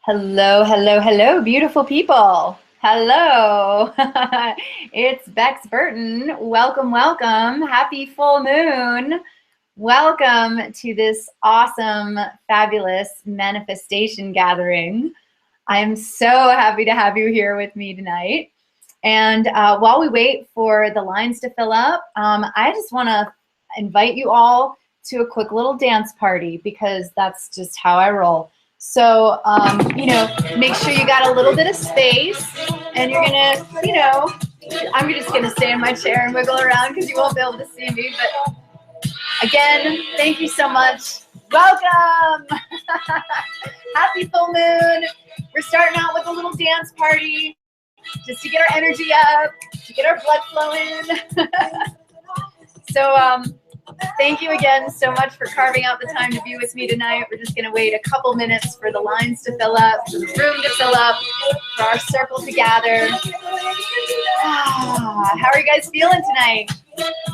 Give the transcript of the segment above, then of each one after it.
Hello, hello, hello, beautiful people. Hello. It's Bex Burton. Welcome, welcome. Happy full moon. Welcome to this awesome, fabulous manifestation gathering. I am so happy to have you here with me tonight. And while we wait for the lines to fill up, I just want to invite you all to a quick little dance party because that's just how I roll. So, make sure you got a little bit of space and you're going to, I'm just going to stay in my chair and wiggle around because you won't be able to see me. But again, thank you so much. Welcome. Happy full moon. We're starting out with a little dance party just to get our energy up, to get our blood flowing. So, thank you again so much for carving out the time to be with me tonight. We're just going to wait a couple minutes for the lines to fill up, for the room to fill up, for our circle to gather. How are you guys feeling tonight?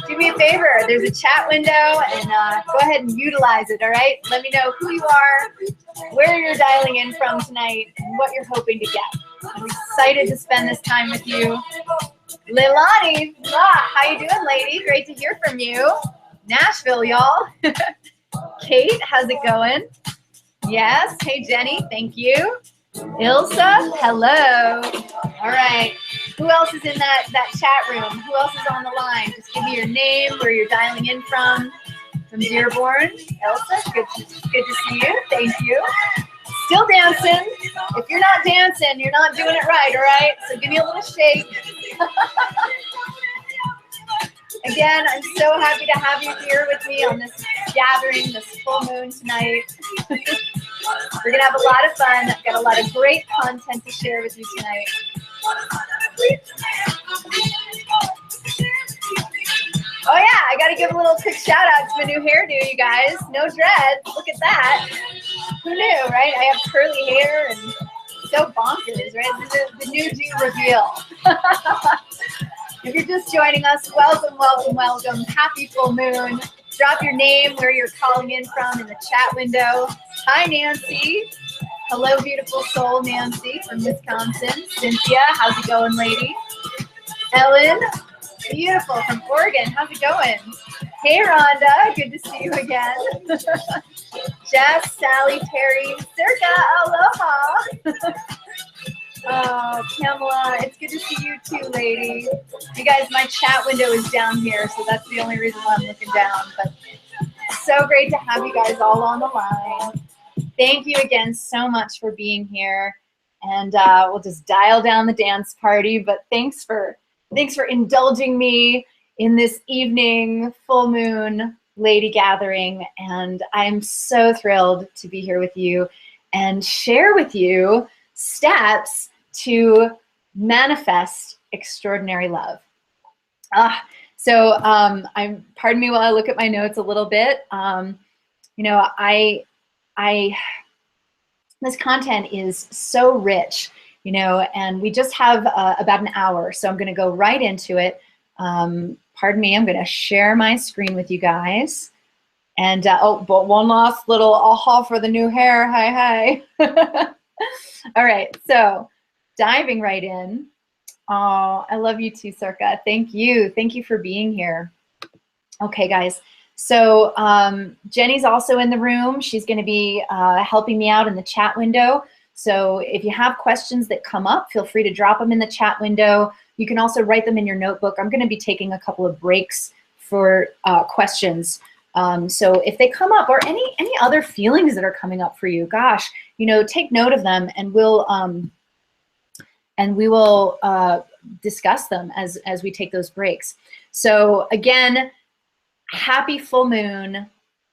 Do me a favor. There's a chat window, and go ahead and utilize it, all right? Let me know who you are, where you're dialing in from tonight, and what you're hoping to get. I'm excited to spend this time with you. Leilani, how you doing, lady? Great to hear from you. Nashville, y'all. Kate, how's it going? Yes. Hey, Jenny, thank you. Ilsa, hello. All right. Who else is in that chat room? Who else is on the line? Just give me your name, where you're dialing in from Dearborn. Ilsa, good to see you. Thank you. Still dancing. If you're not dancing, you're not doing it right, all right? So give me a little shake. Again, I'm so happy to have you here with me on this gathering, this full moon tonight. We're going to have a lot of fun. I've got a lot of great content to share with you tonight. Oh yeah, I got to give a little quick shout out to my new hairdo, you guys. No dreads. Look at that. Who knew, right? I have curly hair and so bonkers, right? This is the new do reveal. If you're just joining us, welcome, welcome, welcome. Happy full moon. Drop your name, where you're calling in from in the chat window. Hi, Nancy. Hello, beautiful soul, Nancy from Wisconsin. Cynthia, how's it going, lady? Ellen, beautiful, from Oregon. How's it going? Hey, Rhonda. Good to see you again. Jess, Sally, Terry, Circa, aloha. Oh, Pamela, it's good to see you too, lady. You guys, my chat window is down here, so that's the only reason why I'm looking down. But so great to have you guys all on the line. Thank you again so much for being here. And we'll just dial down the dance party. But thanks for indulging me in this evening full moon lady gathering. And I'm so thrilled to be here with you and share with you steps to manifest extraordinary love. Pardon me while I look at my notes a little bit. This content is so rich, and we just have about an hour, so I'm going to go right into it. Pardon me, I'm going to share my screen with you guys. And but one last little aha for the new hair. Hi. All right, so diving right in. Oh, I love you too, Circa. Thank you. Thank you for being here. Okay, guys. So Jenny's also in the room. She's going to be helping me out in the chat window. So if you have questions that come up, feel free to drop them in the chat window. You can also write them in your notebook. I'm going to be taking a couple of breaks for questions. So if they come up, or any other feelings that are coming up for you, gosh, take note of them, and we will discuss them as we take those breaks. So again, happy full moon.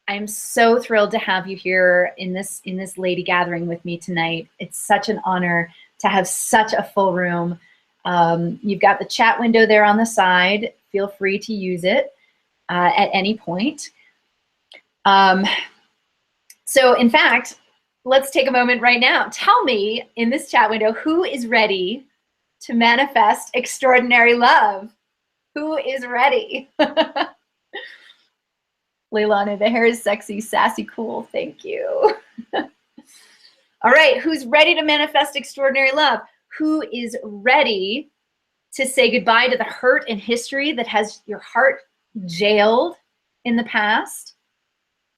I'm so thrilled to have you here in this lady gathering with me tonight. It's such an honor to have such a full room. You've got the chat window there on the side. Feel free to use it at any point. So in fact, let's take a moment right now. Tell me in this chat window, who is ready to manifest extraordinary love? Who is ready? Leilani, the hair is sexy, sassy, cool. Thank you. All right, who's ready to manifest extraordinary love? Who is ready to say goodbye to the hurt and history that has your heart jailed in the past?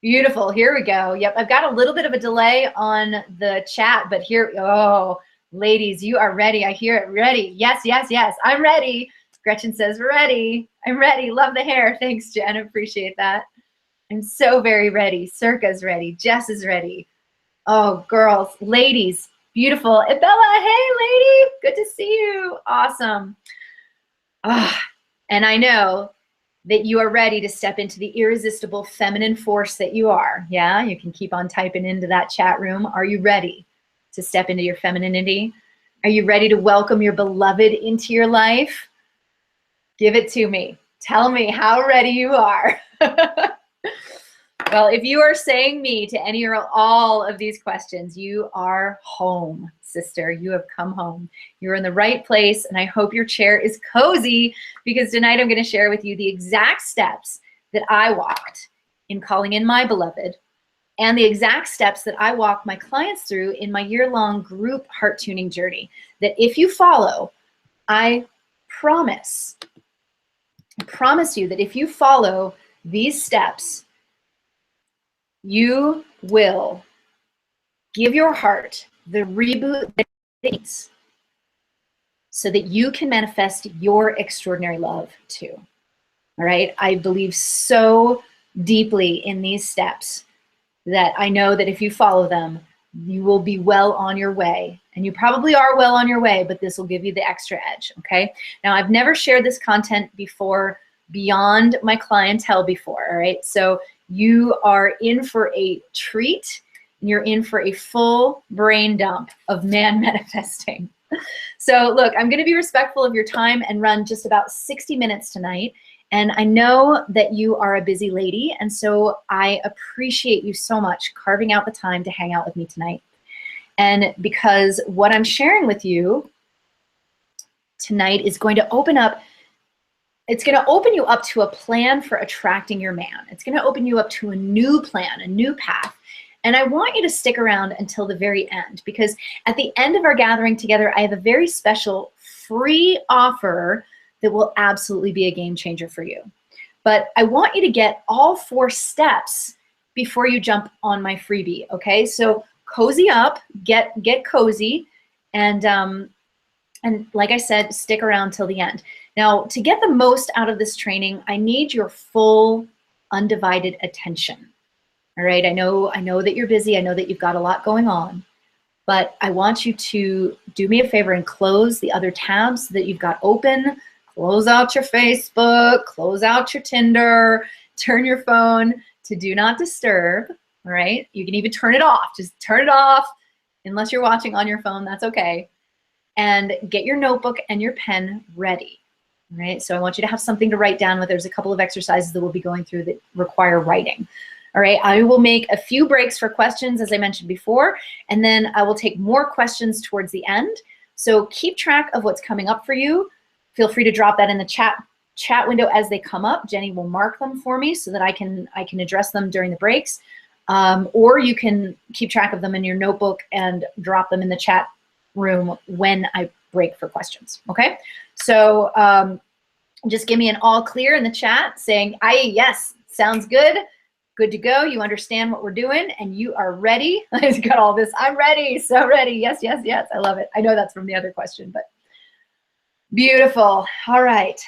Beautiful. Here we go. Yep, I've got a little bit of a delay on the chat, but here, oh, ladies, you are ready. I hear it. Ready. Yes, yes, yes. I'm ready. Gretchen says, ready. I'm ready. Love the hair. Thanks, Jen. Appreciate that. I'm so very ready. Circa's ready. Jess is ready. Oh, girls, ladies, beautiful. Bella, hey, lady. Good to see you. Awesome. And I know that you are ready to step into the irresistible feminine force that you are. Yeah, you can keep on typing into that chat room. Are you ready to step into your femininity? Are you ready to welcome your beloved into your life? Give it to me. Tell me how ready you are. Well, if you are saying me to any or all of these questions, you are home, sister. You have come home. You're in the right place, and I hope your chair is cozy, because tonight I'm going to share with you the exact steps that I walked in calling in my beloved, and the exact steps that I walk my clients through in my year-long group heart tuning journey, that if you follow, I promise you that if you follow these steps, you will give your heart the reboot that it needs so that you can manifest your extraordinary love too. All right? I believe so deeply in these steps that I know that if you follow them, you will be well on your way. And you probably are well on your way, but this will give you the extra edge, okay? Now, I've never shared this content before beyond my clientele before, all right? So you are in for a treat, and you're in for a full brain dump of man manifesting. So look, I'm gonna be respectful of your time and run just about 60 minutes tonight. And I know that you are a busy lady, and so I appreciate you so much carving out the time to hang out with me tonight. And because what I'm sharing with you tonight is going to open up, it's going to open you up to a plan for attracting your man. It's going to open you up to a new plan, a new path. And I want you to stick around until the very end, because at the end of our gathering together, I have a very special free offer that will absolutely be a game changer for you. But I want you to get all 4 steps before you jump on my freebie, okay? So cozy up, get cozy, and like I said, stick around till the end. Now, to get the most out of this training, I need your full, undivided attention. All right, I know that you're busy. I know that you've got a lot going on, but I want you to do me a favor and close the other tabs that you've got open. Close out your Facebook, close out your Tinder, turn your phone to do not disturb, all right? You can even turn it off. Just turn it off. Unless you're watching on your phone, that's okay. And get your notebook and your pen ready, all right? So I want you to have something to write down with. There's a couple of exercises that we'll be going through that require writing. All right, I will make a few breaks for questions, as I mentioned before, and then I will take more questions towards the end. So keep track of what's coming up for you. Feel free to drop that in the chat window as they come up. Jenny will mark them for me so that I can address them during the breaks. Or you can keep track of them in your notebook and drop them in the chat room when I break for questions, okay? So just give me an all clear in the chat saying, yes, sounds good. Good to go. You understand what we're doing and you are ready. I've got all this. I'm ready. So ready. Yes, yes, yes. I love it. I know that's from the other question, but beautiful. All right.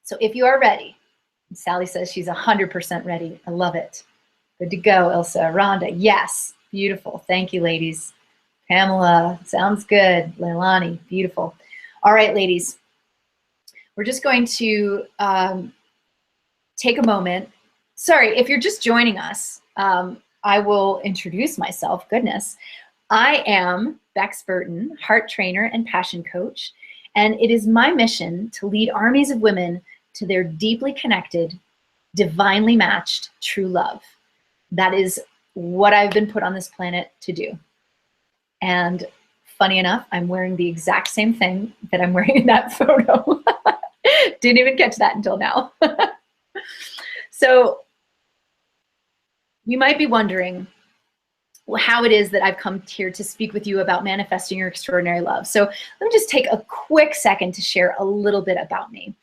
So if you are ready, Sally says she's 100% ready. I love it. Good to go, Ilsa. Rhonda, yes. Beautiful. Thank you, ladies. Pamela, sounds good. Leilani, beautiful. All right, ladies. We're just going to take a moment. Sorry, if you're just joining us, I will introduce myself. Goodness. I am Bex Burton, heart trainer and passion coach, and it is my mission to lead armies of women to their deeply connected, divinely matched true love. That is what I've been put on this planet to do. And funny enough, I'm wearing the exact same thing that I'm wearing in that photo. Didn't even catch that until now. So you might be wondering, how it is that I've come here to speak with you about manifesting your extraordinary love. So let me just take a quick second to share a little bit about me.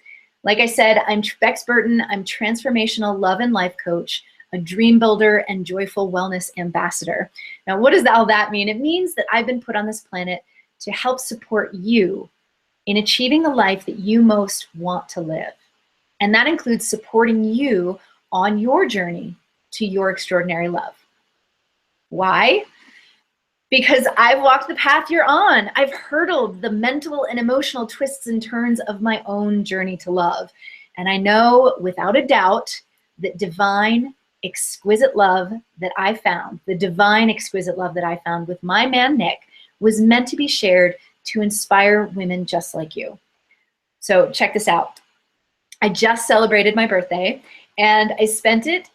Like I said, I'm Bex Burton. I'm transformational love and life coach, a dream builder, and joyful wellness ambassador. Now, what does all that mean? It means that I've been put on this planet to help support you in achieving the life that you most want to live. And that includes supporting you on your journey to your extraordinary love. Why? Because I've walked the path you're on. I've hurdled the mental and emotional twists and turns of my own journey to love. And I know without a doubt that divine, exquisite love that I found, the divine, exquisite love that I found with my man, Nick, was meant to be shared to inspire women just like you. So check this out. I just celebrated my birthday, and I spent it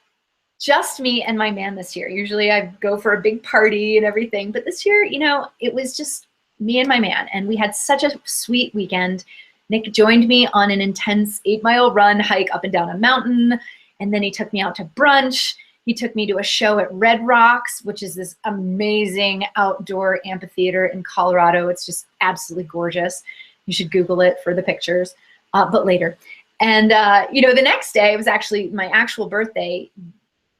just me and my man this year. Usually I go for a big party and everything, but this year, you know, it was just me and my man, and we had such a sweet weekend. Nick joined me on an intense 8-mile run hike up and down a mountain, and then he took me out to brunch. He took me to a show at Red Rocks, which is this amazing outdoor amphitheater in Colorado. It's just absolutely gorgeous. You should Google it for the pictures, but later. And, you know, the next day, it was actually my actual birthday.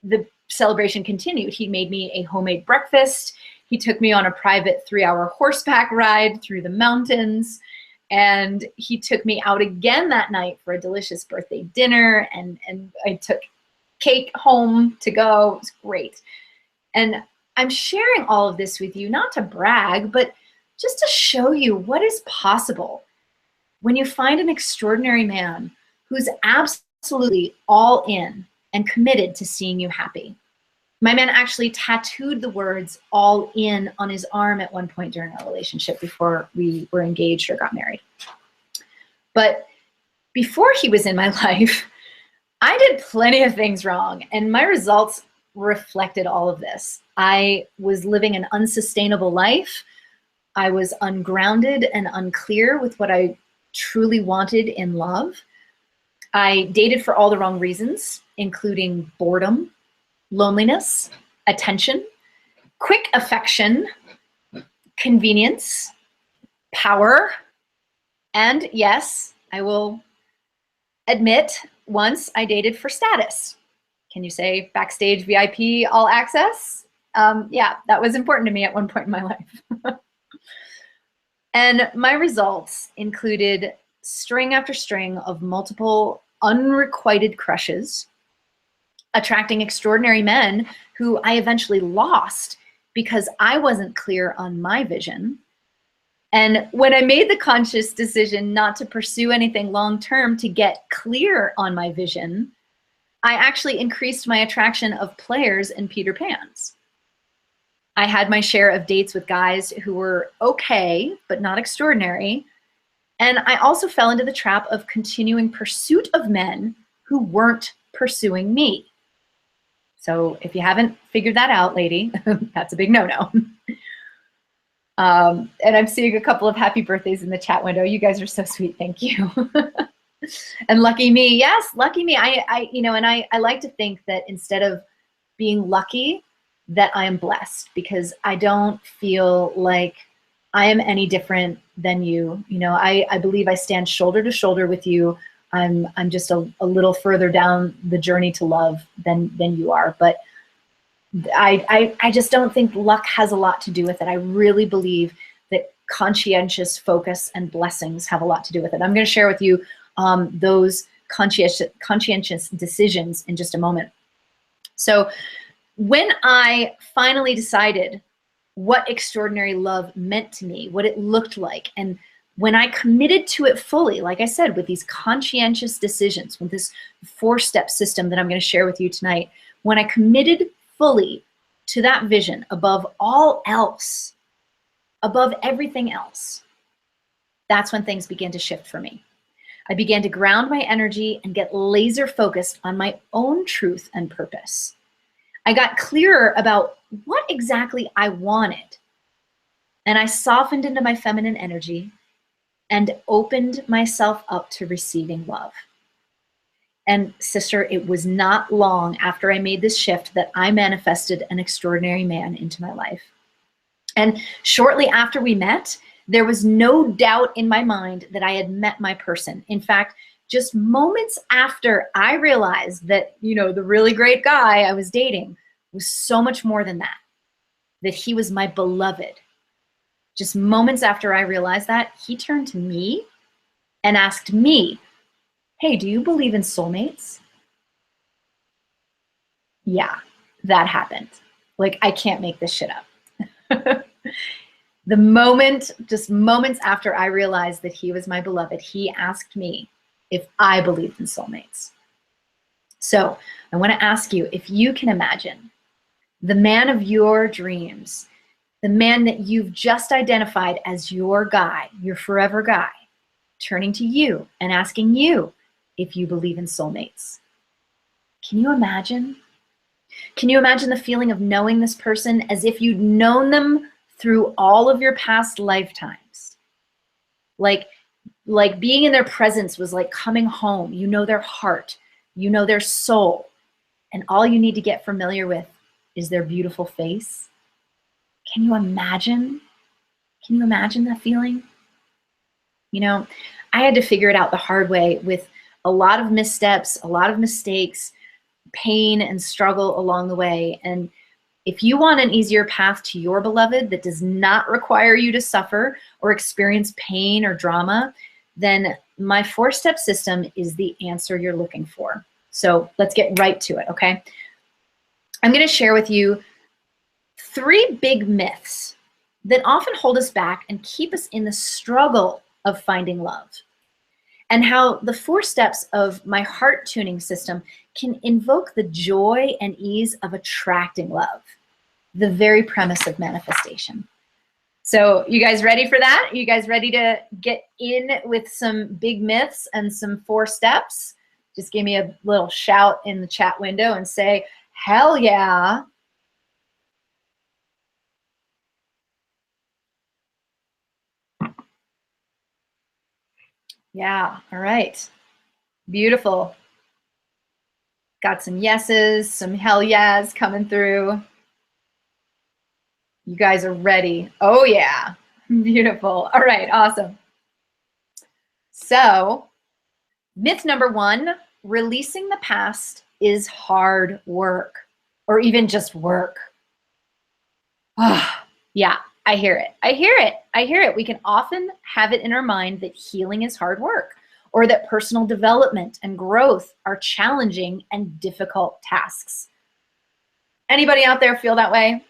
The celebration continued. He made me a homemade breakfast. He took me on a private 3-hour horseback ride through the mountains. And he took me out again that night for a delicious birthday dinner. And I took cake home to go. It was great. And I'm sharing all of this with you, not to brag, but just to show you what is possible when you find an extraordinary man who's absolutely all in and committed to seeing you happy. My man actually tattooed the words "all in" on his arm at one point during our relationship before we were engaged or got married. But before he was in my life, I did plenty of things wrong, and my results reflected all of this. I was living an unsustainable life. I was ungrounded and unclear with what I truly wanted in love. I dated for all the wrong reasons, including boredom, loneliness, attention, quick affection, convenience, power, and yes, I will admit, once I dated for status. Can you say backstage VIP all access? Yeah, that was important to me at one point in my life. And my results included string after string of multiple unrequited crushes, attracting extraordinary men who I eventually lost because I wasn't clear on my vision. And when I made the conscious decision not to pursue anything long-term to get clear on my vision, I actually increased my attraction of players and Peter Pans. I had my share of dates with guys who were okay, but not extraordinary. And I also fell into the trap of continuing pursuit of men who weren't pursuing me. So if you haven't figured that out, lady, that's a big no-no. And I'm seeing a couple of happy birthdays in the chat window. You guys are so sweet. Thank you. And lucky me. Yes, lucky me. I you know, and I like to think that instead of being lucky, that I am blessed, because I don't feel like I am any different than you. You know, I believe I stand shoulder to shoulder with you. I'm just a little further down the journey to love than you are. But I just don't think luck has a lot to do with it. I really believe that conscientious focus and blessings have a lot to do with it. I'm going to share with you those conscientious decisions in just a moment. So when I finally decided what extraordinary love meant to me, what it looked like, and when I committed to it fully, like I said, with these conscientious decisions, with this 4-step system that I'm going to share with you tonight, when I committed fully to that vision above all else, above everything else, that's when things began to shift for me. I began to ground my energy and get laser focused on my own truth and purpose. I got clearer about what exactly I wanted, and I softened into my feminine energy and opened myself up to receiving love. And sister, it was not long after I made this shift that I manifested an extraordinary man into my life. And shortly after we met, there was no doubt in my mind that I had met my person. In fact, just moments after I realized that, the really great guy I was dating was so much more than that he was my beloved. Just moments after I realized that, he turned to me and asked me, hey, do you believe in soulmates? Yeah, that happened. Like, I can't make this shit up. Just moments after I realized that he was my beloved, he asked me if I believed in soulmates. So I want to ask you if you can imagine the man of your dreams, the man that you've just identified as your guy, your forever guy, turning to you and asking you if you believe in soulmates. Can you imagine? Can you imagine the feeling of knowing this person as if you'd known them through all of your past lifetimes? Like being in their presence was like coming home. You know their heart, you know their soul, and all you need to get familiar with is their beautiful face. Can you imagine? Can you imagine that feeling? I had to figure it out the hard way with a lot of missteps, a lot of mistakes, pain and struggle along the way. And if you want an easier path to your beloved that does not require you to suffer or experience pain or drama, then my 4-step system is the answer you're looking for. So let's get right to it, okay? I'm going to share with you 3 big myths that often hold us back and keep us in the struggle of finding love, and how the 4 steps of my heart tuning system can invoke the joy and ease of attracting love, the very premise of manifestation. So you guys ready for that? You guys ready to get in with some big myths and some 4 steps? Just give me a little shout in the chat window and say, hell yeah. Yeah, all right. Beautiful. Got some yeses, some hell yeahs coming through. You guys are ready. Oh yeah, beautiful. All right, awesome. So myth number 1, releasing the past is hard work, or even just work. Yeah, I hear it. I hear it. I hear it. We can often have it in our mind that healing is hard work, or that personal development and growth are challenging and difficult tasks. Anybody out there feel that way?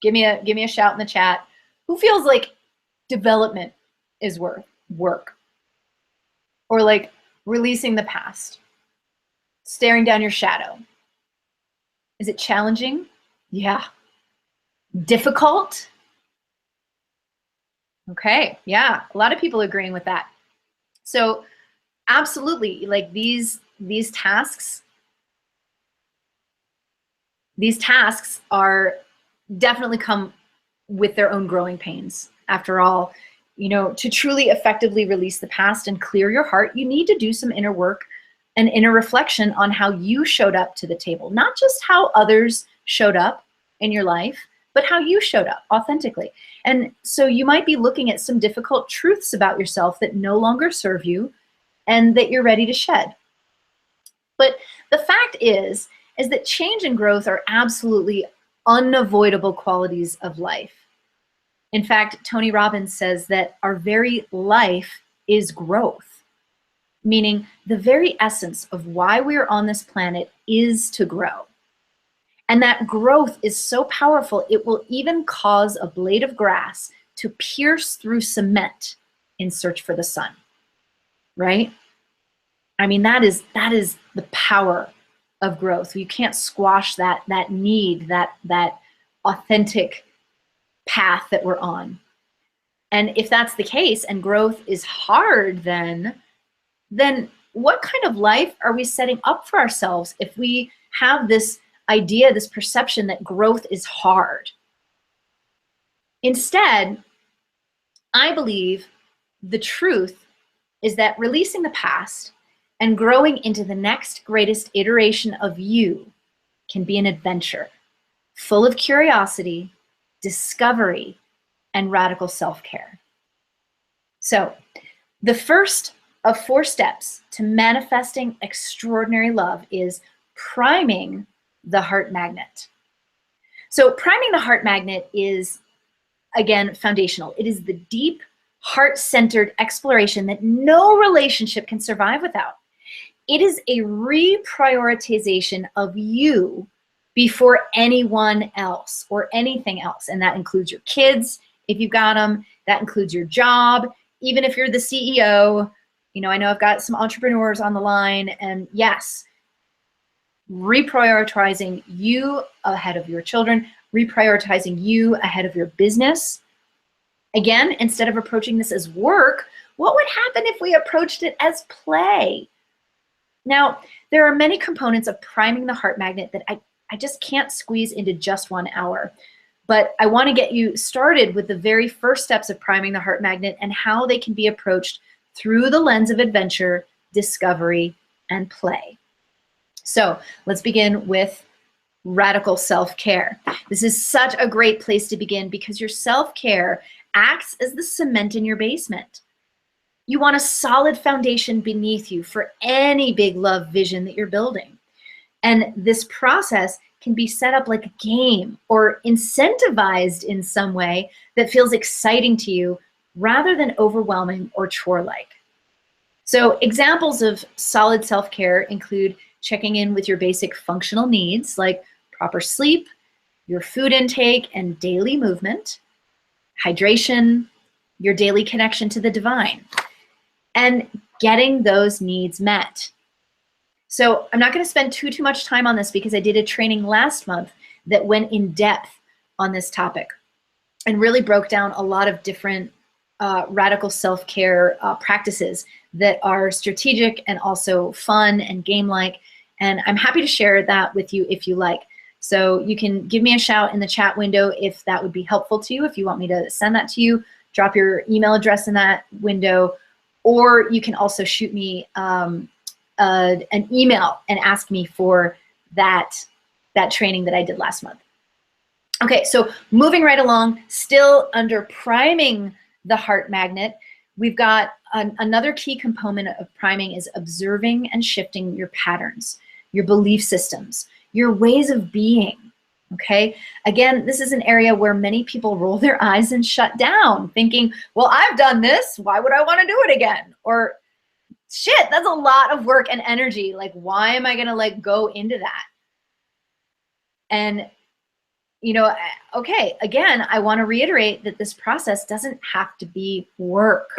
Give me a shout in the chat. Who feels like development is work? Or like releasing the past, staring down your shadow. Is it challenging? Yeah. Difficult? Okay, yeah, a lot of people agreeing with that. So absolutely, like these tasks are definitely come with their own growing pains. After all, to truly effectively release the past and clear your heart, you need to do some inner work and inner reflection on how you showed up to the table, not just how others showed up in your life, but how you showed up authentically. And so you might be looking at some difficult truths about yourself that no longer serve you and that you're ready to shed. But the fact is that change and growth are absolutely unavoidable qualities of life. In fact, Tony Robbins says that our very life is growth, meaning the very essence of why we're on this planet is to grow. And that growth is so powerful, it will even cause a blade of grass to pierce through cement in search for the sun, right? I mean, that is the power of growth. You can't squash that need, that authentic path that we're on. And if that's the case and growth is hard, then what kind of life are we setting up for ourselves if we have this idea, this perception that growth is hard? Instead, I believe the truth is that releasing the past And growing into the next greatest iteration of you can be an adventure full of curiosity, discovery, and radical self-care. So, the first of 4 steps to manifesting extraordinary love is priming the heart magnet. So, priming the heart magnet is, again, foundational. It is the deep, heart-centered exploration that no relationship can survive without. It is a reprioritization of you before anyone else or anything else. And that includes your kids, if you've got them. That includes your job, even if you're the CEO. You know, I know I've got some entrepreneurs on the line, and yes, reprioritizing you ahead of your children, reprioritizing you ahead of your business. Again, instead of approaching this as work, what would happen if we approached it as play? Now, there are many components of priming the heart magnet that I just can't squeeze into just 1 hour. But I want to get you started with the very first steps of priming the heart magnet and how they can be approached through the lens of adventure, discovery, and play. So let's begin with radical self-care. This is such a great place to begin because your self-care acts as the cement in your basement. You want a solid foundation beneath you for any big love vision that you're building. And this process can be set up like a game or incentivized in some way that feels exciting to you rather than overwhelming or chore-like. So examples of solid self-care include checking in with your basic functional needs like proper sleep, your food intake and daily movement, hydration, your daily connection to the divine, and getting those needs met. So I'm not going to spend too much time on this because I did a training last month that went in depth on this topic and really broke down a lot of different radical self-care practices that are strategic and also fun and game-like. And I'm happy to share that with you if you like. So you can give me a shout in the chat window if that would be helpful to you, if you want me to send that to you, drop your email address in that window, or you can also shoot me an email and ask me for that training that I did last month. Okay, so moving right along, still under priming the heart magnet, we've got another key component of priming is observing and shifting your patterns, your belief systems, your ways of being, okay? Again, this is an area where many people roll their eyes and shut down, thinking, well, I've done this, why would I want to do it again? Or, shit, that's a lot of work and energy. Like, why am I gonna like go into that? And, you know, okay, again, I wanna reiterate that this process doesn't have to be work,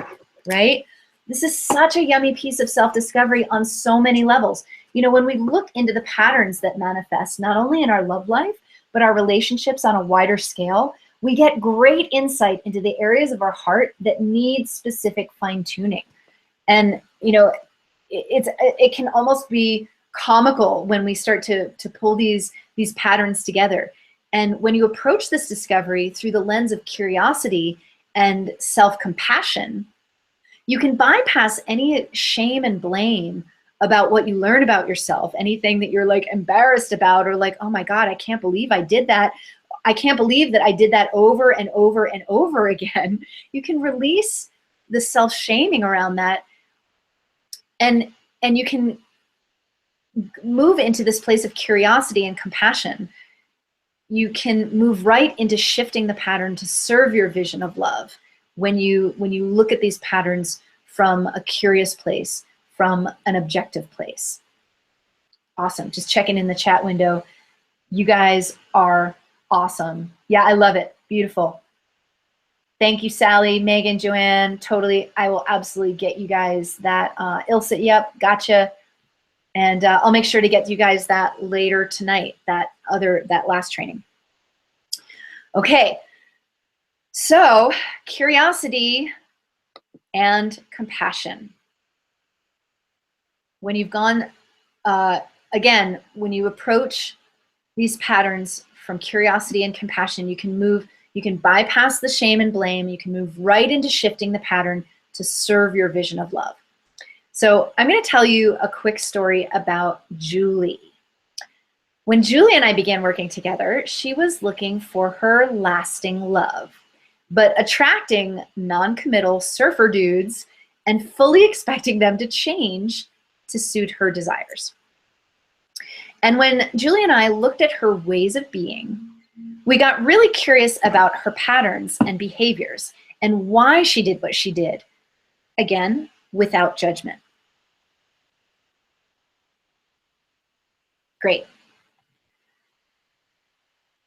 right? This is such a yummy piece of self-discovery on so many levels. You know, when we look into the patterns that manifest, not only in our love life, but our relationships on a wider scale, we get great insight into the areas of our heart that need specific fine-tuning. And, you know, it can almost be comical when we start to pull these patterns together. And when you approach this discovery through the lens of curiosity and self-compassion, you can bypass any shame and blame about what you learn about yourself, anything that you're like embarrassed about or like, oh my God, I can't believe I did that. I can't believe that I did that over and over and over again. You can release the self-shaming around that. And you can move into this place of curiosity and compassion. You can move right into shifting the pattern to serve your vision of love when you look at these patterns from a curious place, from an objective place. Awesome. Just checking in the chat window. You guys are awesome. Yeah, I love it. Beautiful. Thank you, Sally, Megan, Joanne. Totally. I will absolutely get you guys that. Ilse, yep, gotcha. And I'll make sure to get you guys that later tonight, that last training. Okay. So curiosity and compassion. When you've gone, again, when you approach these patterns from curiosity and compassion, you can bypass the shame and blame. You can move right into shifting the pattern to serve your vision of love. So I'm going to tell you a quick story about Julie. When Julie and I began working together, she was looking for her lasting love, but attracting non-committal surfer dudes and fully expecting them to change to suit her desires. And when Julie and I looked at her ways of being, we got really curious about her patterns and behaviors and why she did what she did, again, without judgment. Great.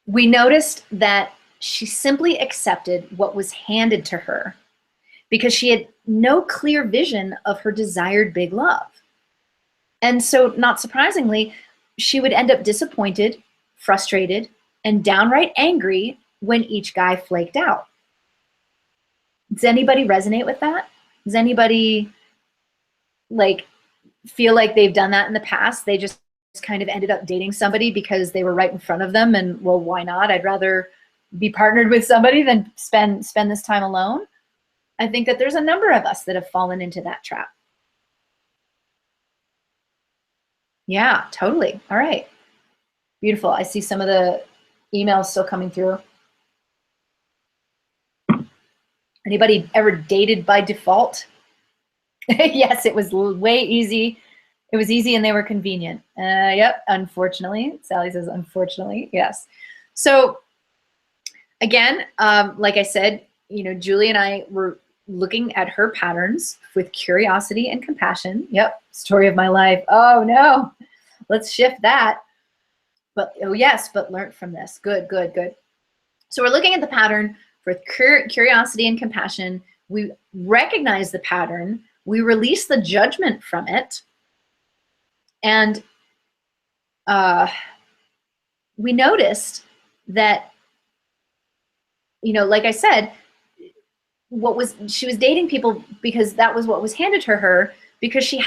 We noticed that she simply accepted what was handed to her because she had no clear vision of her desired big love. And so, not surprisingly, she would end up disappointed, frustrated, and downright angry when each guy flaked out. Does anybody resonate with that? Does anybody feel like they've done that in the past? They just kind of ended up dating somebody because they were right in front of them, and well, why not? I'd rather be partnered with somebody than spend this time alone. I think that there's a number of us that have fallen into that trap. Yeah, totally. All right. Beautiful. I see some of the emails still coming through. Anybody ever dated by default? Yes, it was way easy. It was easy and they were convenient. Yep, unfortunately. Sally says, unfortunately, yes. So again, like I said, Julie and I were looking at her patterns with curiosity and compassion. Yep, story of my life. Oh no, let's shift that. But oh yes, but learn from this. Good, good, good. So we're looking at the pattern with curiosity and compassion. We recognize the pattern. We release the judgment from it. And we noticed that, like I said, she was dating people because that was what was handed to her, because she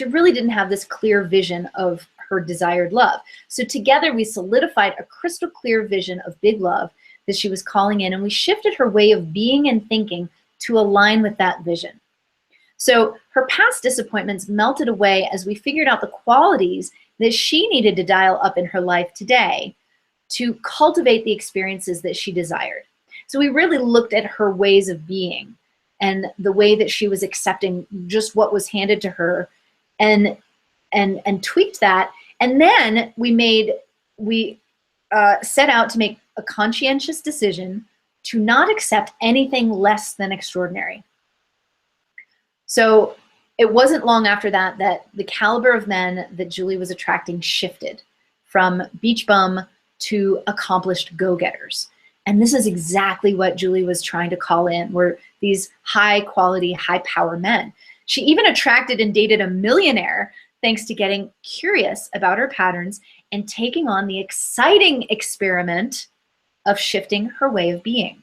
really didn't have this clear vision of her desired love. So together we solidified a crystal clear vision of big love that she was calling in, and we shifted her way of being and thinking to align with that vision. So her past disappointments melted away as we figured out the qualities that she needed to dial up in her life today to cultivate the experiences that she desired. So we really looked at her ways of being and the way that she was accepting just what was handed to her, and tweaked that. And then we set out to make a conscientious decision to not accept anything less than extraordinary. So it wasn't long after that that the caliber of men that Julie was attracting shifted from beach bum to accomplished go-getters. And this is exactly what Julie was trying to call in, were these high quality, high power men. She even attracted and dated a millionaire thanks to getting curious about her patterns and taking on the exciting experiment of shifting her way of being.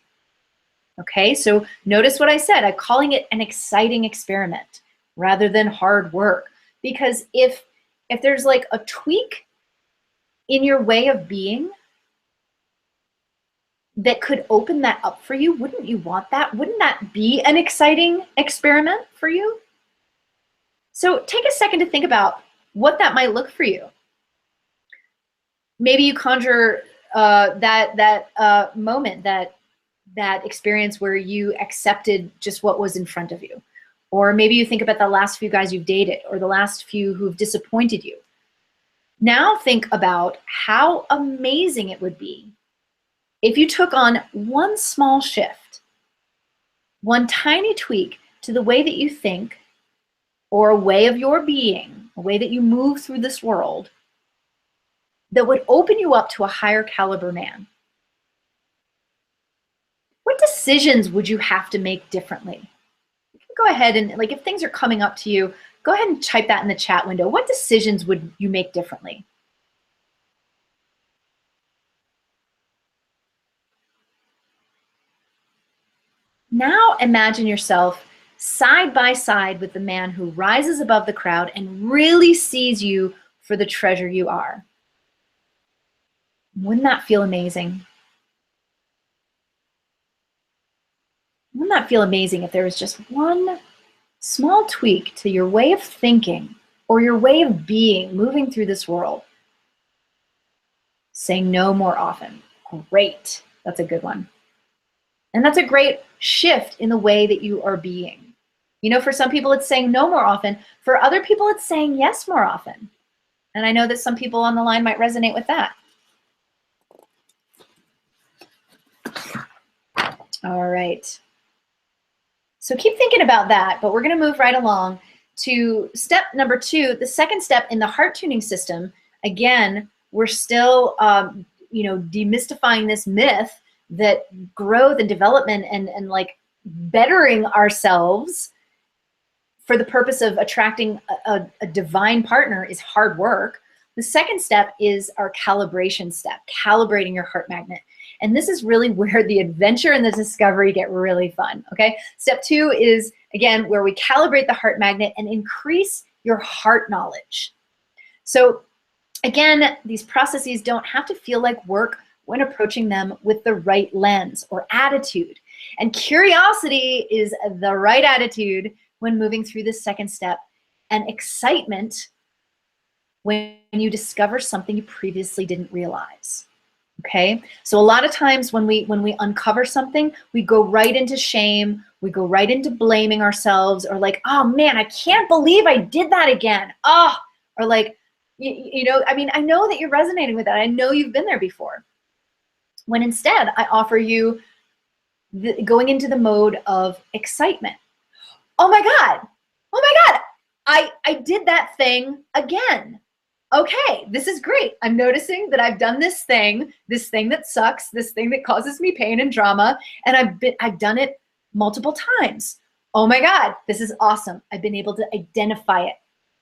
Okay, so notice what I said. I'm calling it an exciting experiment rather than hard work. Because if there's like a tweak in your way of being that could open that up for you, wouldn't you want that? Wouldn't that be an exciting experiment for you? So take a second to think about what that might look for you. Maybe you conjure that moment, that experience where you accepted just what was in front of you. Or maybe you think about the last few guys you've dated, or the last few who've disappointed you. Now think about how amazing it would be if you took on one small shift, one tiny tweak to the way that you think, or a way of your being, a way that you move through this world, that would open you up to a higher caliber man. What decisions would you have to make differently? You can go ahead and, if things are coming up to you, go ahead and type that in the chat window. What decisions would you make differently? Now imagine yourself side by side with the man who rises above the crowd and really sees you for the treasure you are. Wouldn't that feel amazing? Wouldn't that feel amazing if there was just one small tweak to your way of thinking or your way of being, moving through this world. Saying no more often. Great. That's a good one. And that's a great shift in the way that you are being. You know, for some people it's saying no more often. For other people it's saying yes more often. And I know that some people on the line might resonate with that. All right. So keep thinking about that, but we're going to move right along to step number 2, the second step in the heart tuning system. Again, we're still, demystifying this myth that growth and development and like bettering ourselves for the purpose of attracting a divine partner is hard work. The second step is our calibration step, calibrating your heart magnet. And this is really where the adventure and the discovery get really fun, okay? Step 2 is, again, where we calibrate the heart magnet and increase your heart knowledge. So again, these processes don't have to feel like work when approaching them with the right lens or attitude. And curiosity is the right attitude when moving through this second step, and excitement when you discover something you previously didn't realize. Okay, so a lot of times when we uncover something, we go right into shame, we go right into blaming ourselves, or like, oh man, I can't believe I did that again. Oh, or like, I mean, I know that you're resonating with that. I know you've been there before. When instead, I offer you going into the mode of excitement. Oh my God, I did that thing again. Okay, this is great. I'm noticing that I've done this thing that sucks, this thing that causes me pain and drama, and I've done it multiple times. Oh my God, this is awesome. I've been able to identify it,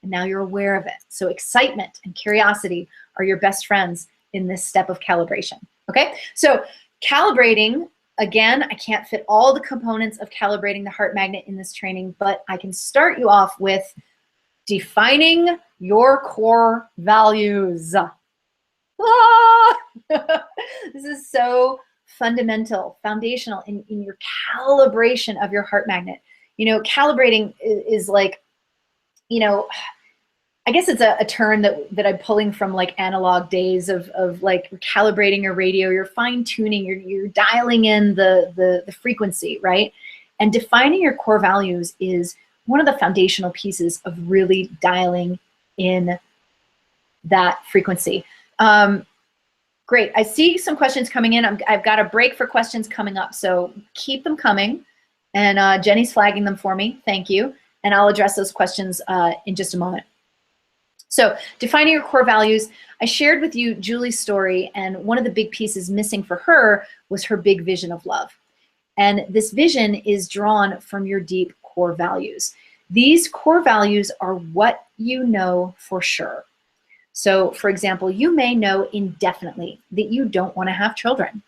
and now you're aware of it. So excitement and curiosity are your best friends in this step of calibration. Okay, so calibrating, again, I can't fit all the components of calibrating the heart magnet in this training, but I can start you off with defining your core values. This is so fundamental, foundational in your calibration of your heart magnet. You know, calibrating is like, I guess it's a term that I'm pulling from like analog days of like calibrating your radio, you're fine tuning, you're dialing in the frequency, right? And defining your core values is one of the foundational pieces of really dialing in that frequency. Great, I see some questions coming in. I've got a break for questions coming up, so keep them coming. And Jenny's flagging them for me, thank you. And I'll address those questions in just a moment. So defining your core values, I shared with you Julie's story, and one of the big pieces missing for her was her big vision of love. And this vision is drawn from your deep core values. These core values are what you know for sure. So for example, you may know indefinitely that you don't want to have children,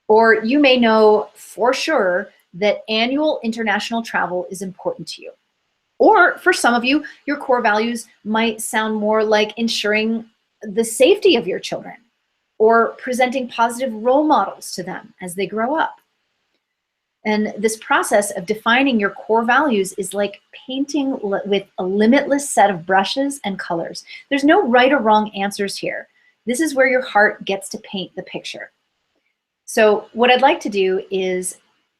or you may know for sure that annual international travel is important to you. Or for some of you, your core values might sound more like ensuring the safety of your children or presenting positive role models to them as they grow up. And this process of defining your core values is like painting with a limitless set of brushes and colors. There's no right or wrong answers here. This is where your heart gets to paint the picture. So what I'd like to do is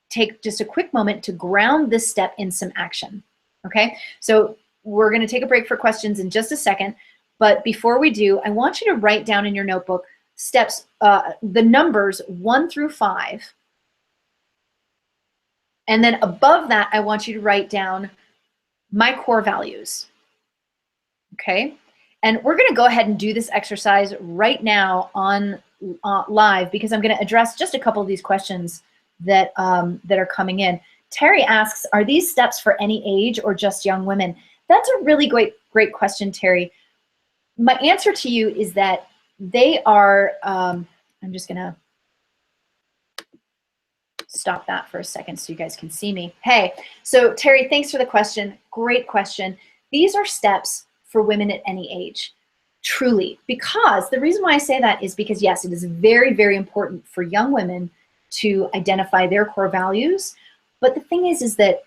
take just a quick moment to ground this step in some action. Okay, so we're going to take a break for questions in just a second, but before we do, I want you to write down in your notebook steps, the numbers 1 through 5, and then above that, I want you to write down my core values. Okay, and we're going to go ahead and do this exercise right now on live, because I'm going to address just a couple of these questions that are coming in. Terry asks, are these steps for any age or just young women? That's a really great question, Terry. My answer to you is that they are, I'm just gonna stop that for a second so you guys can see me. Hey, so Terry, thanks for the question. Great question. These are steps for women at any age, truly, because the reason why I say that is because yes, it is very, very important for young women to identify their core values. But the thing is that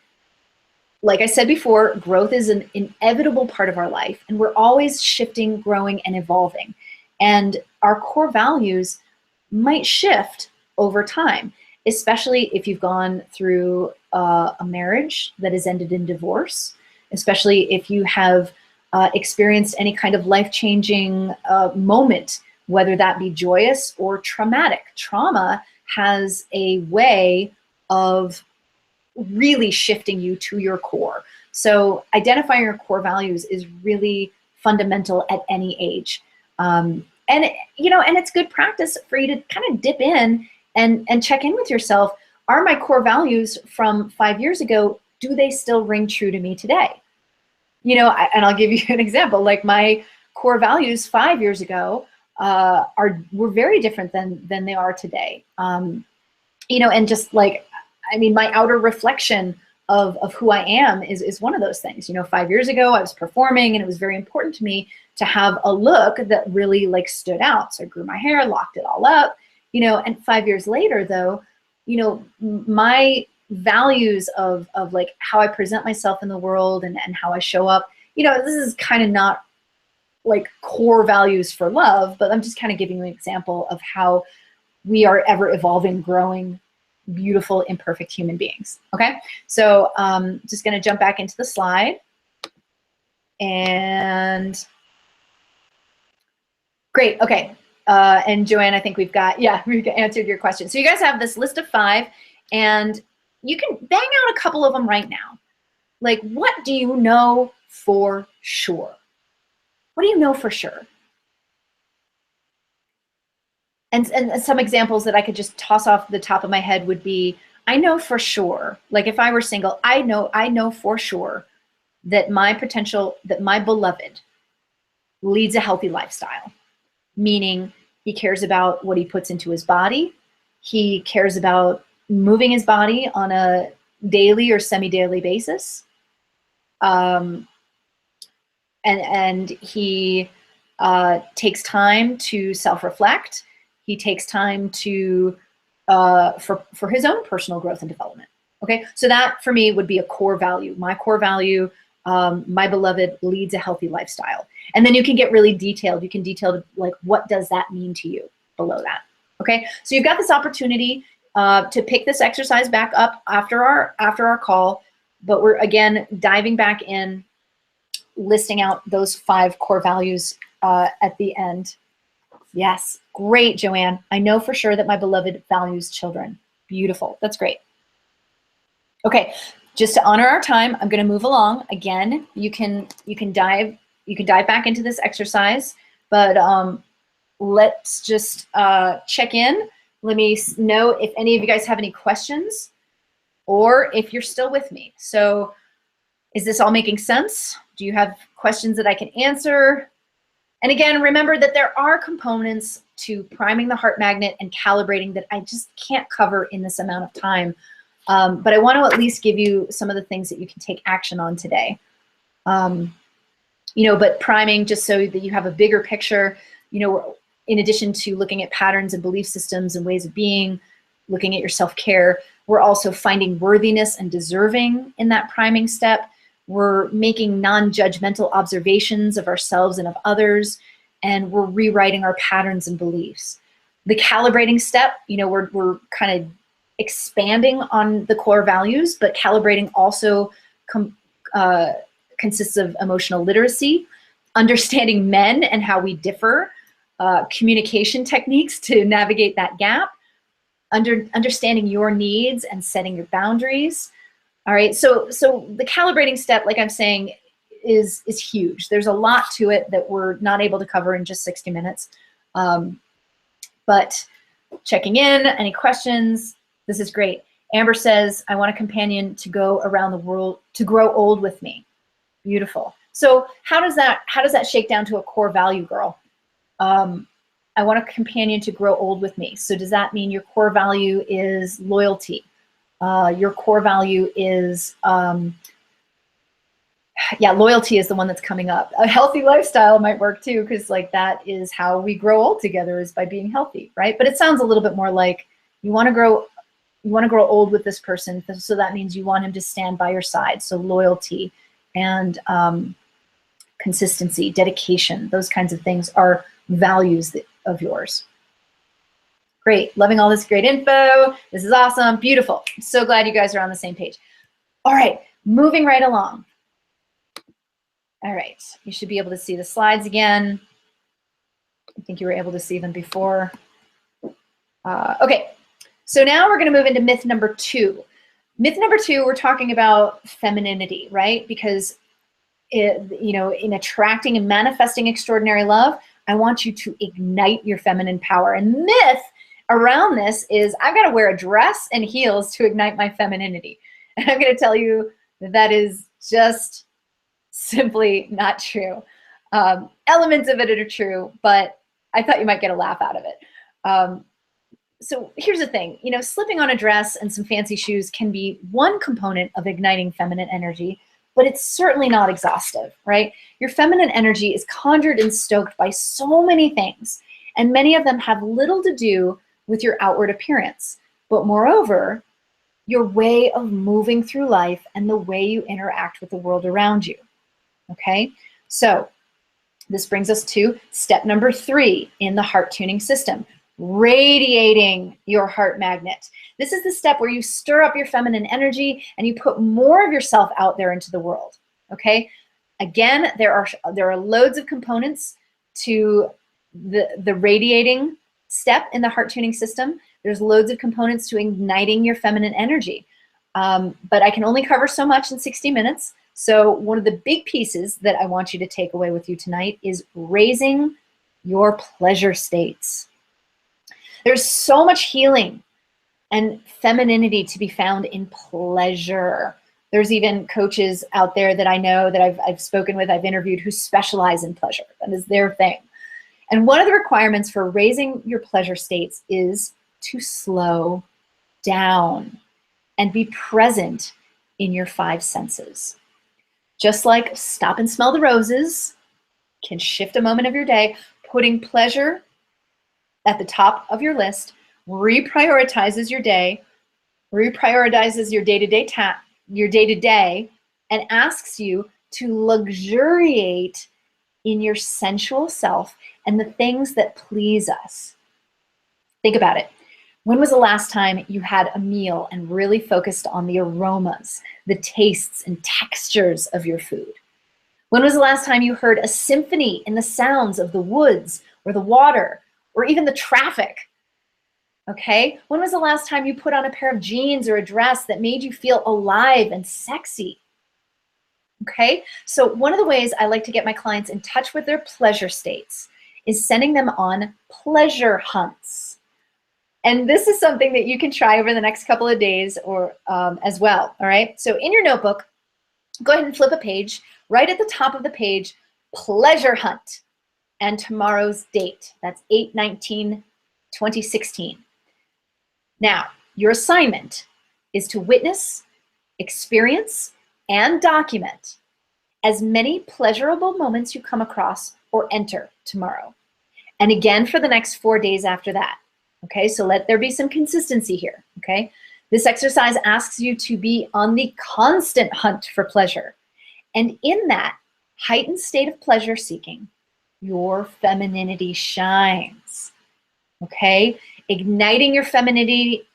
like I said before, growth is an inevitable part of our life, and we're always shifting, growing, and evolving. And our core values might shift over time, especially if you've gone through a marriage that has ended in divorce, especially if you have experienced any kind of life-changing moment, whether that be joyous or traumatic. Trauma has a way of really shifting you to your core. So identifying your core values is really fundamental at any age. And it's good practice for you to kind of dip in and check in with yourself. Are my core values from 5 years ago, do they still ring true to me today? And I'll give you an example. Like my core values 5 years ago were very different than they are today. And just like, my outer reflection of who I am is one of those things. 5 years ago I was performing, and it was very important to me to have a look that really like stood out. So I grew my hair, locked it all up, and 5 years later though, my values of like how I present myself in the world and how I show up, this is kind of not like core values for love, but I'm just kind of giving you an example of how we are ever evolving, growing, beautiful, imperfect human beings. Okay, so just going to jump back into the slide. And great. Okay. And Joanne, I think we've answered your question. So you guys have this list of 5, and you can bang out a couple of them right now. Like, what do you know for sure? What do you know for sure? And some examples that I could just toss off the top of my head would be, I know for sure, like if I were single, I know for sure that my beloved leads a healthy lifestyle, meaning he cares about what he puts into his body. He cares about moving his body on a daily or semi-daily basis. And he takes time to self-reflect. He takes time to for his own personal growth and development. Okay, so that for me would be a core value. My core value, my beloved leads a healthy lifestyle. And then you can get really detailed. You can detail like, what does that mean to you below that? Okay, so you've got this opportunity to pick this exercise back up after our call, but we're again diving back in, listing out those 5 core values at the end. Yes, great, Joanne. I know for sure that my beloved values children. Beautiful. That's great. Okay, just to honor our time, I'm going to move along. Again, you can dive back into this exercise, but let's just check in. Let me know if any of you guys have any questions, or if you're still with me. So, is this all making sense? Do you have questions that I can answer? And again, remember that there are components to priming the heart magnet and calibrating that I just can't cover in this amount of time. But I want to at least give you some of the things that you can take action on today. But priming, just so that you have a bigger picture, in addition to looking at patterns and belief systems and ways of being, looking at your self-care, we're also finding worthiness and deserving in that priming step. We're making non-judgmental observations of ourselves and of others, and we're rewriting our patterns and beliefs. The calibrating step, we're kind of expanding on the core values, but calibrating also consists of emotional literacy, understanding men and how we differ, communication techniques to navigate that gap, understanding your needs and setting your boundaries. All right, so the calibrating step, like I'm saying, is huge. There's a lot to it that we're not able to cover in just 60 minutes. But checking in, any questions? This is great. Amber says, I want a companion to go around the world, to grow old with me. Beautiful. So how does that shake down to a core value, girl? I want a companion to grow old with me. So does that mean your core value is loyalty? Your core value is, loyalty is the one that's coming up. A healthy lifestyle might work too, because like that is how we grow old together, is by being healthy, right? But it sounds a little bit more like you want to grow want to grow old with this person. So that means you want him to stand by your side. So loyalty and consistency, dedication, those kinds of things are values of yours. Great, loving all this great info. This is awesome, beautiful. So glad you guys are on the same page. All right, moving right along. All right, you should be able to see the slides again. I think you were able to see them before. Okay, so now we're gonna move into myth number 2. Myth number 2, we're talking about femininity, right? Because in attracting and manifesting extraordinary love, I want you to ignite your feminine power. And myth around this is I've got to wear a dress and heels to ignite my femininity. And I'm going to tell you that is just simply not true. Elements of it are true, but I thought you might get a laugh out of it. So here's the thing, slipping on a dress and some fancy shoes can be one component of igniting feminine energy, but it's certainly not exhaustive, right? Your feminine energy is conjured and stoked by so many things, and many of them have little to do with your outward appearance, but moreover, your way of moving through life and the way you interact with the world around you, okay? So this brings us to step number 3 in the heart tuning system, radiating your heart magnet. This is the step where you stir up your feminine energy and you put more of yourself out there into the world, okay? Again, there are loads of components to the radiating step in the heart tuning system. There's loads of components to igniting your feminine energy. But I can only cover so much in 60 minutes. So one of the big pieces that I want you to take away with you tonight is raising your pleasure states. There's so much healing and femininity to be found in pleasure. There's even coaches out there that I know that I've spoken with, I've interviewed, who specialize in pleasure. That is their thing. And one of the requirements for raising your pleasure states is to slow down and be present in your 5 senses. Just like stop and smell the roses can shift a moment of your day, putting pleasure at the top of your list reprioritizes your day, reprioritizes your day-to-day, and asks you to luxuriate in your sensual self and the things that please us. Think about it. When was the last time you had a meal and really focused on the aromas, the tastes and textures of your food? When was the last time you heard a symphony in the sounds of the woods or the water or even the traffic? Okay? When was the last time you put on a pair of jeans or a dress that made you feel alive and sexy? Okay? So one of the ways I like to get my clients in touch with their pleasure states is sending them on pleasure hunts. And this is something that you can try over the next couple of days or as well, all right? So in your notebook, go ahead and flip a page. Right at the top of the page, pleasure hunt and tomorrow's date. That's 8/19/2016. Now, your assignment is to witness, experience, and document as many pleasurable moments you come across or enter tomorrow. And again for the next 4 days after that. Okay, so let there be some consistency here, okay? This exercise asks you to be on the constant hunt for pleasure. And in that heightened state of pleasure seeking, your femininity shines, okay? Igniting your femininity,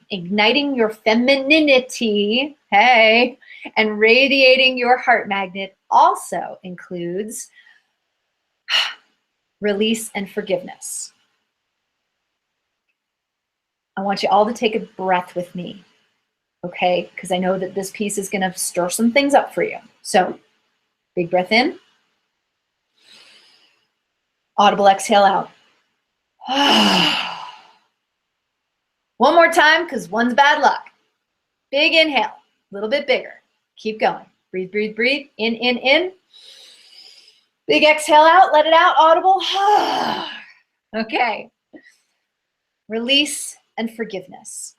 hey, and radiating your heart magnet also includes release and forgiveness. I want you all to take a breath with me, okay? Because I know that this piece is going to stir some things up for you. So, big breath in. Audible exhale out. One more time, because one's bad luck. Big inhale, a little bit bigger. Keep going. Breathe, breathe, breathe. In, in, in. Big exhale out, let it out, audible. Okay. Release and forgiveness.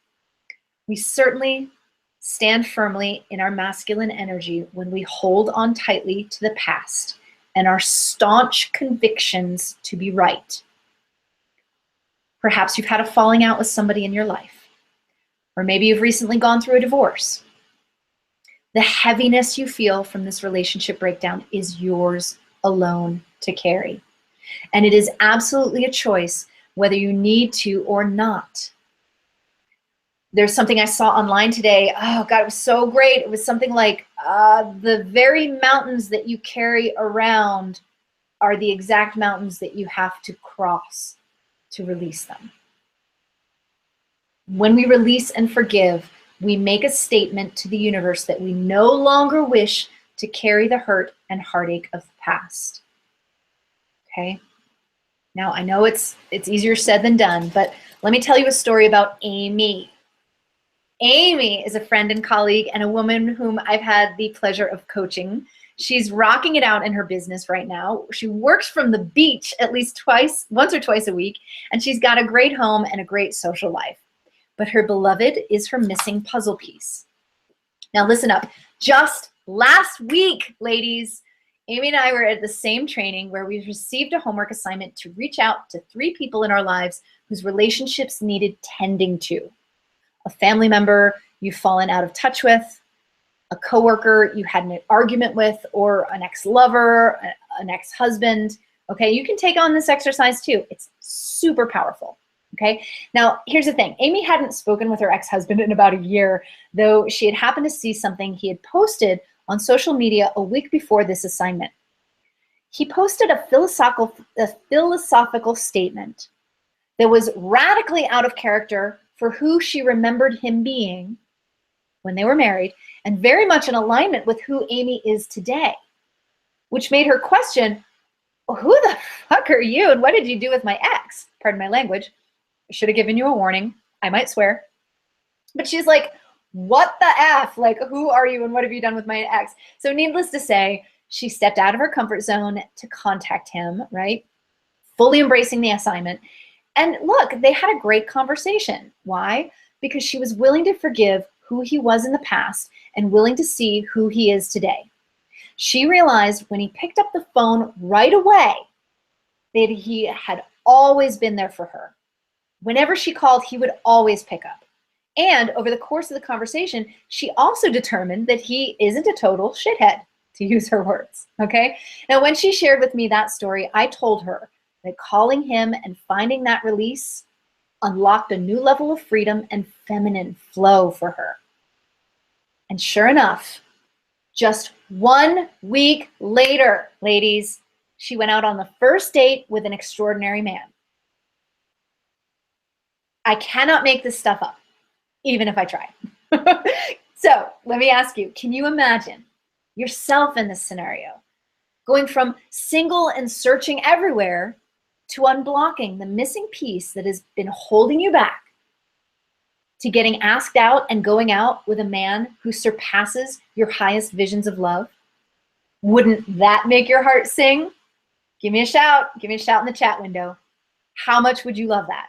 We certainly stand firmly in our masculine energy when we hold on tightly to the past and our staunch convictions to be right. Perhaps you've had a falling out with somebody in your life. or maybe you've recently gone through a divorce. The heaviness you feel from this relationship breakdown is yours alone to carry. And it is absolutely a choice whether you need to or not. There's something I saw online today. Oh God, it was so great. It was something like the very mountains that you carry around are the exact mountains that you have to cross to release them. When we release and forgive, we make a statement to the universe that we no longer wish to carry the hurt and heartache of the past. Okay? Now, I know it's easier said than done, but let me tell you a story about Amy. Amy is a friend and colleague and a woman whom I've had the pleasure of coaching. She's rocking it out in her business right now. She works from the beach at least once or twice a week, and she's got a great home and a great social life. But her beloved is her missing puzzle piece. Now listen up. Just last week, ladies, Amy and I were at the same training where we received a homework assignment to reach out to 3 people in our lives whose relationships needed tending to. A family member you've fallen out of touch with, a coworker you had an argument with, or an ex-lover, an ex-husband. Okay, you can take on this exercise too. It's super powerful. Okay, now here's the thing. Amy hadn't spoken with her ex-husband in about a year, though she had happened to see something he had posted on social media a week before this assignment. He posted a philosophical statement that was radically out of character for who she remembered him being when they were married, and very much in alignment with who Amy is today, which made her question, well, who the fuck are you and what did you do with my ex? Pardon my language. I should have given you a warning. I might swear. But she's like, what the F? Like, who are you and what have you done with my ex? So needless to say, she stepped out of her comfort zone to contact him, right? Fully embracing the assignment. And look, they had a great conversation. Why? Because she was willing to forgive who he was in the past and willing to see who he is today. She realized when he picked up the phone right away that he had always been there for her. Whenever she called, he would always pick up. And over the course of the conversation, she also determined that he isn't a total shithead, to use her words, okay? Now, when she shared with me that story, I told her that calling him and finding that release unlocked a new level of freedom and feminine flow for her. And sure enough, just 1 week later, ladies, she went out on the first date with an extraordinary man. I cannot make this stuff up, even if I try. So let me ask you, can you imagine yourself in this scenario, going from single and searching everywhere to unblocking the missing piece that has been holding you back, to getting asked out and going out with a man who surpasses your highest visions of love? Wouldn't that make your heart sing? Give me a shout. Give me a shout in the chat window. How much would you love that?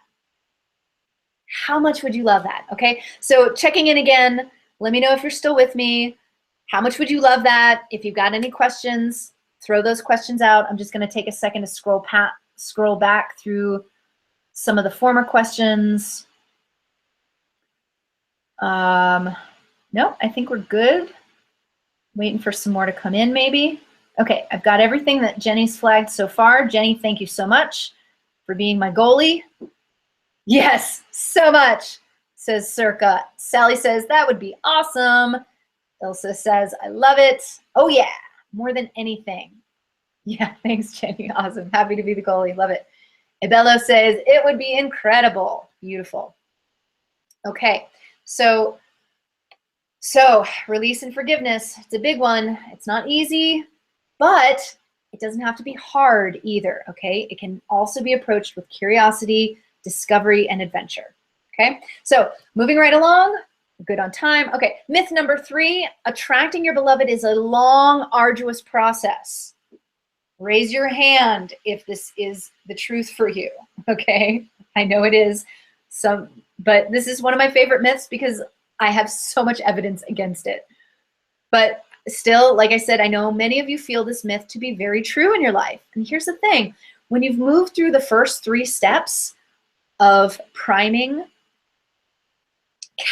How much would you love that? Okay, so checking in again. Let me know if you're still with me. How much would you love that? If you've got any questions, throw those questions out. I'm just going to take a second to scroll back through some of the former questions. No, I think we're good. Waiting for some more to come in maybe. Okay, I've got everything that Jenny's flagged so far. Jenny, thank you so much for being my goalie. Yes, so much, says Circa. Sally says, that would be awesome. Ilsa says, I love it. Oh yeah, more than anything. Yeah, thanks, Jenny. Awesome. Happy to be the goalie. Love it. Ibello says, it would be incredible. Beautiful. Okay, so release and forgiveness. It's a big one. It's not easy, but it doesn't have to be hard either, okay? It can also be approached with curiosity, discovery, and adventure, okay? So moving right along, good on time. Okay, myth number 3, attracting your beloved is a long, arduous process. Raise your hand if this is the truth for you, okay? I know it is, but this is one of my favorite myths because I have so much evidence against it. But still, like I said, I know many of you feel this myth to be very true in your life. And here's the thing, when you've moved through the first 3 steps of priming,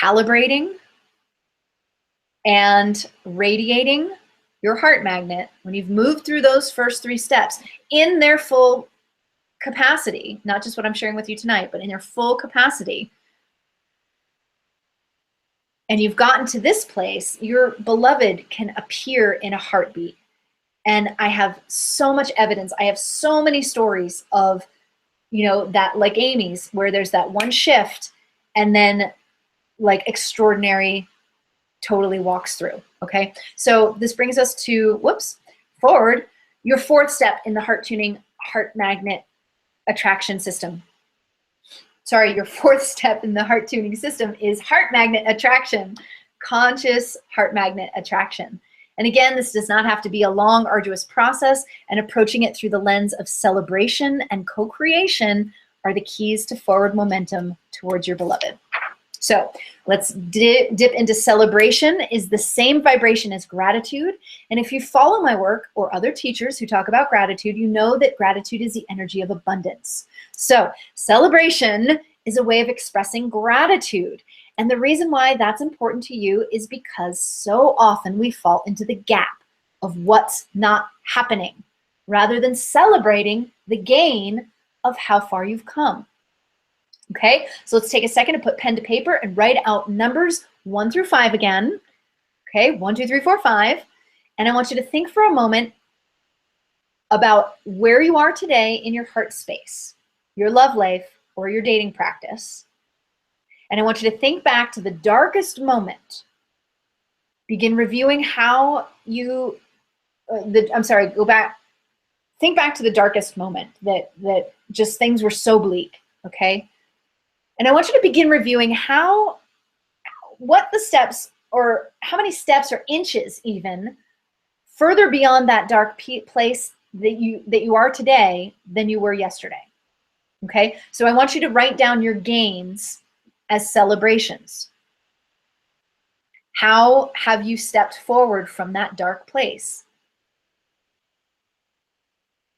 calibrating and radiating your heart magnet, when you've moved through those first 3 steps in their full capacity, not just what I'm sharing with you tonight, but in their full capacity, and you've gotten to this place, your beloved can appear in a heartbeat. And I have so much evidence. I have so many stories of, you know, that, like Amy's, where there's that one shift and then like extraordinary totally walks through. Okay. So this brings us to, forward, your 4th step in the heart tuning heart magnet attraction system. Sorry, your 4th step in the heart tuning system is heart magnet attraction, conscious heart magnet attraction. And again, this does not have to be a long, arduous process, and approaching it through the lens of celebration and co-creation are the keys to forward momentum towards your beloved. So let's dip into celebration. Is the same vibration as gratitude. And if you follow my work or other teachers who talk about gratitude, you know that gratitude is the energy of abundance. So celebration is a way of expressing gratitude. And the reason why that's important to you is because so often we fall into the gap of what's not happening, rather than celebrating the gain of how far you've come. Okay, so let's take a second to put pen to paper and write out numbers 1 through 5 again. Okay, 1, 2, 3, 4, 5. And I want you to think for a moment about where you are today in your heart space, your love life, or your dating practice. And I want you to think back to the darkest moment. Begin reviewing how you, go back. Think back to the darkest moment that just things were so bleak, okay? And I want you to begin reviewing what the steps, or how many steps or inches even further beyond that dark place that you are today than you were yesterday. Okay, so I want you to write down your gains as celebrations. How have you stepped forward from that dark place?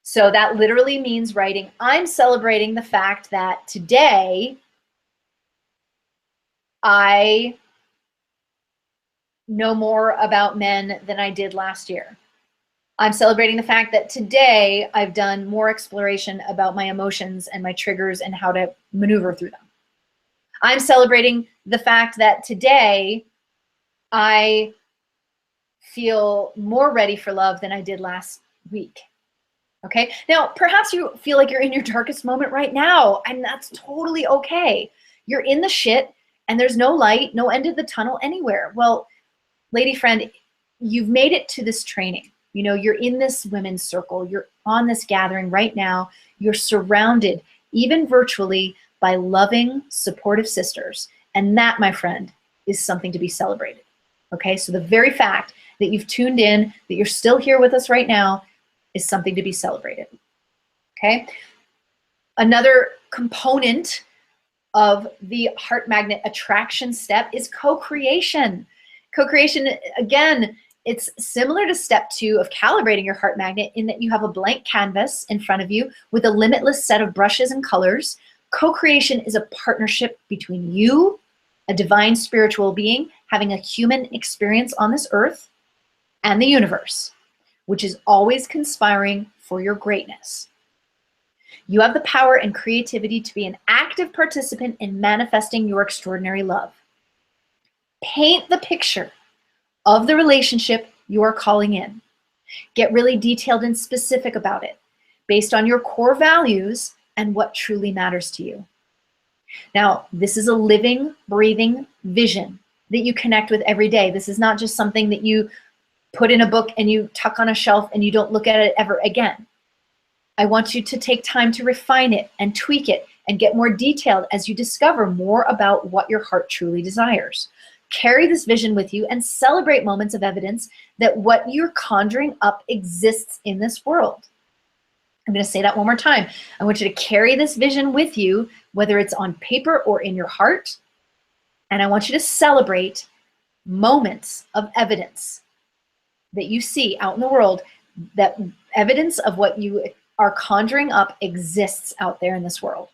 So that literally means writing, I'm celebrating the fact that today I know more about men than I did last year. I'm celebrating the fact that today I've done more exploration about my emotions and my triggers and how to maneuver through them. I'm celebrating the fact that today I feel more ready for love than I did last week. Okay, now perhaps you feel like you're in your darkest moment right now, and that's totally okay. You're in the shit and there's no light, no end of the tunnel anywhere. Well, lady friend, you've made it to this training. You know, you're in this women's circle. You're on this gathering right now. You're surrounded, even virtually, by loving, supportive sisters. And that, my friend, is something to be celebrated. Okay, so the very fact that you've tuned in, that you're still here with us right now, is something to be celebrated. Okay, another component of the heart magnet attraction step is co-creation. Co-creation, again, it's similar to step 2 of calibrating your heart magnet in that you have a blank canvas in front of you with a limitless set of brushes and colors. Co-creation is a partnership between you, a divine spiritual being having a human experience on this earth, and the universe, which is always conspiring for your greatness. You have the power and creativity to be an active participant in manifesting your extraordinary love. Paint the picture of the relationship you are calling in. Get really detailed and specific about it based on your core values and what truly matters to you. Now, this is a living, breathing vision that you connect with every day. This is not just something that you put in a book and you tuck on a shelf and you don't look at it ever again. I want you to take time to refine it and tweak it and get more detailed as you discover more about what your heart truly desires. Carry this vision with you and celebrate moments of evidence that what you're conjuring up exists in this world. I'm going to say that one more time. I want you to carry this vision with you, whether it's on paper or in your heart. And I want you to celebrate moments of evidence that you see out in the world, that evidence of what you are conjuring up exists out there in this world.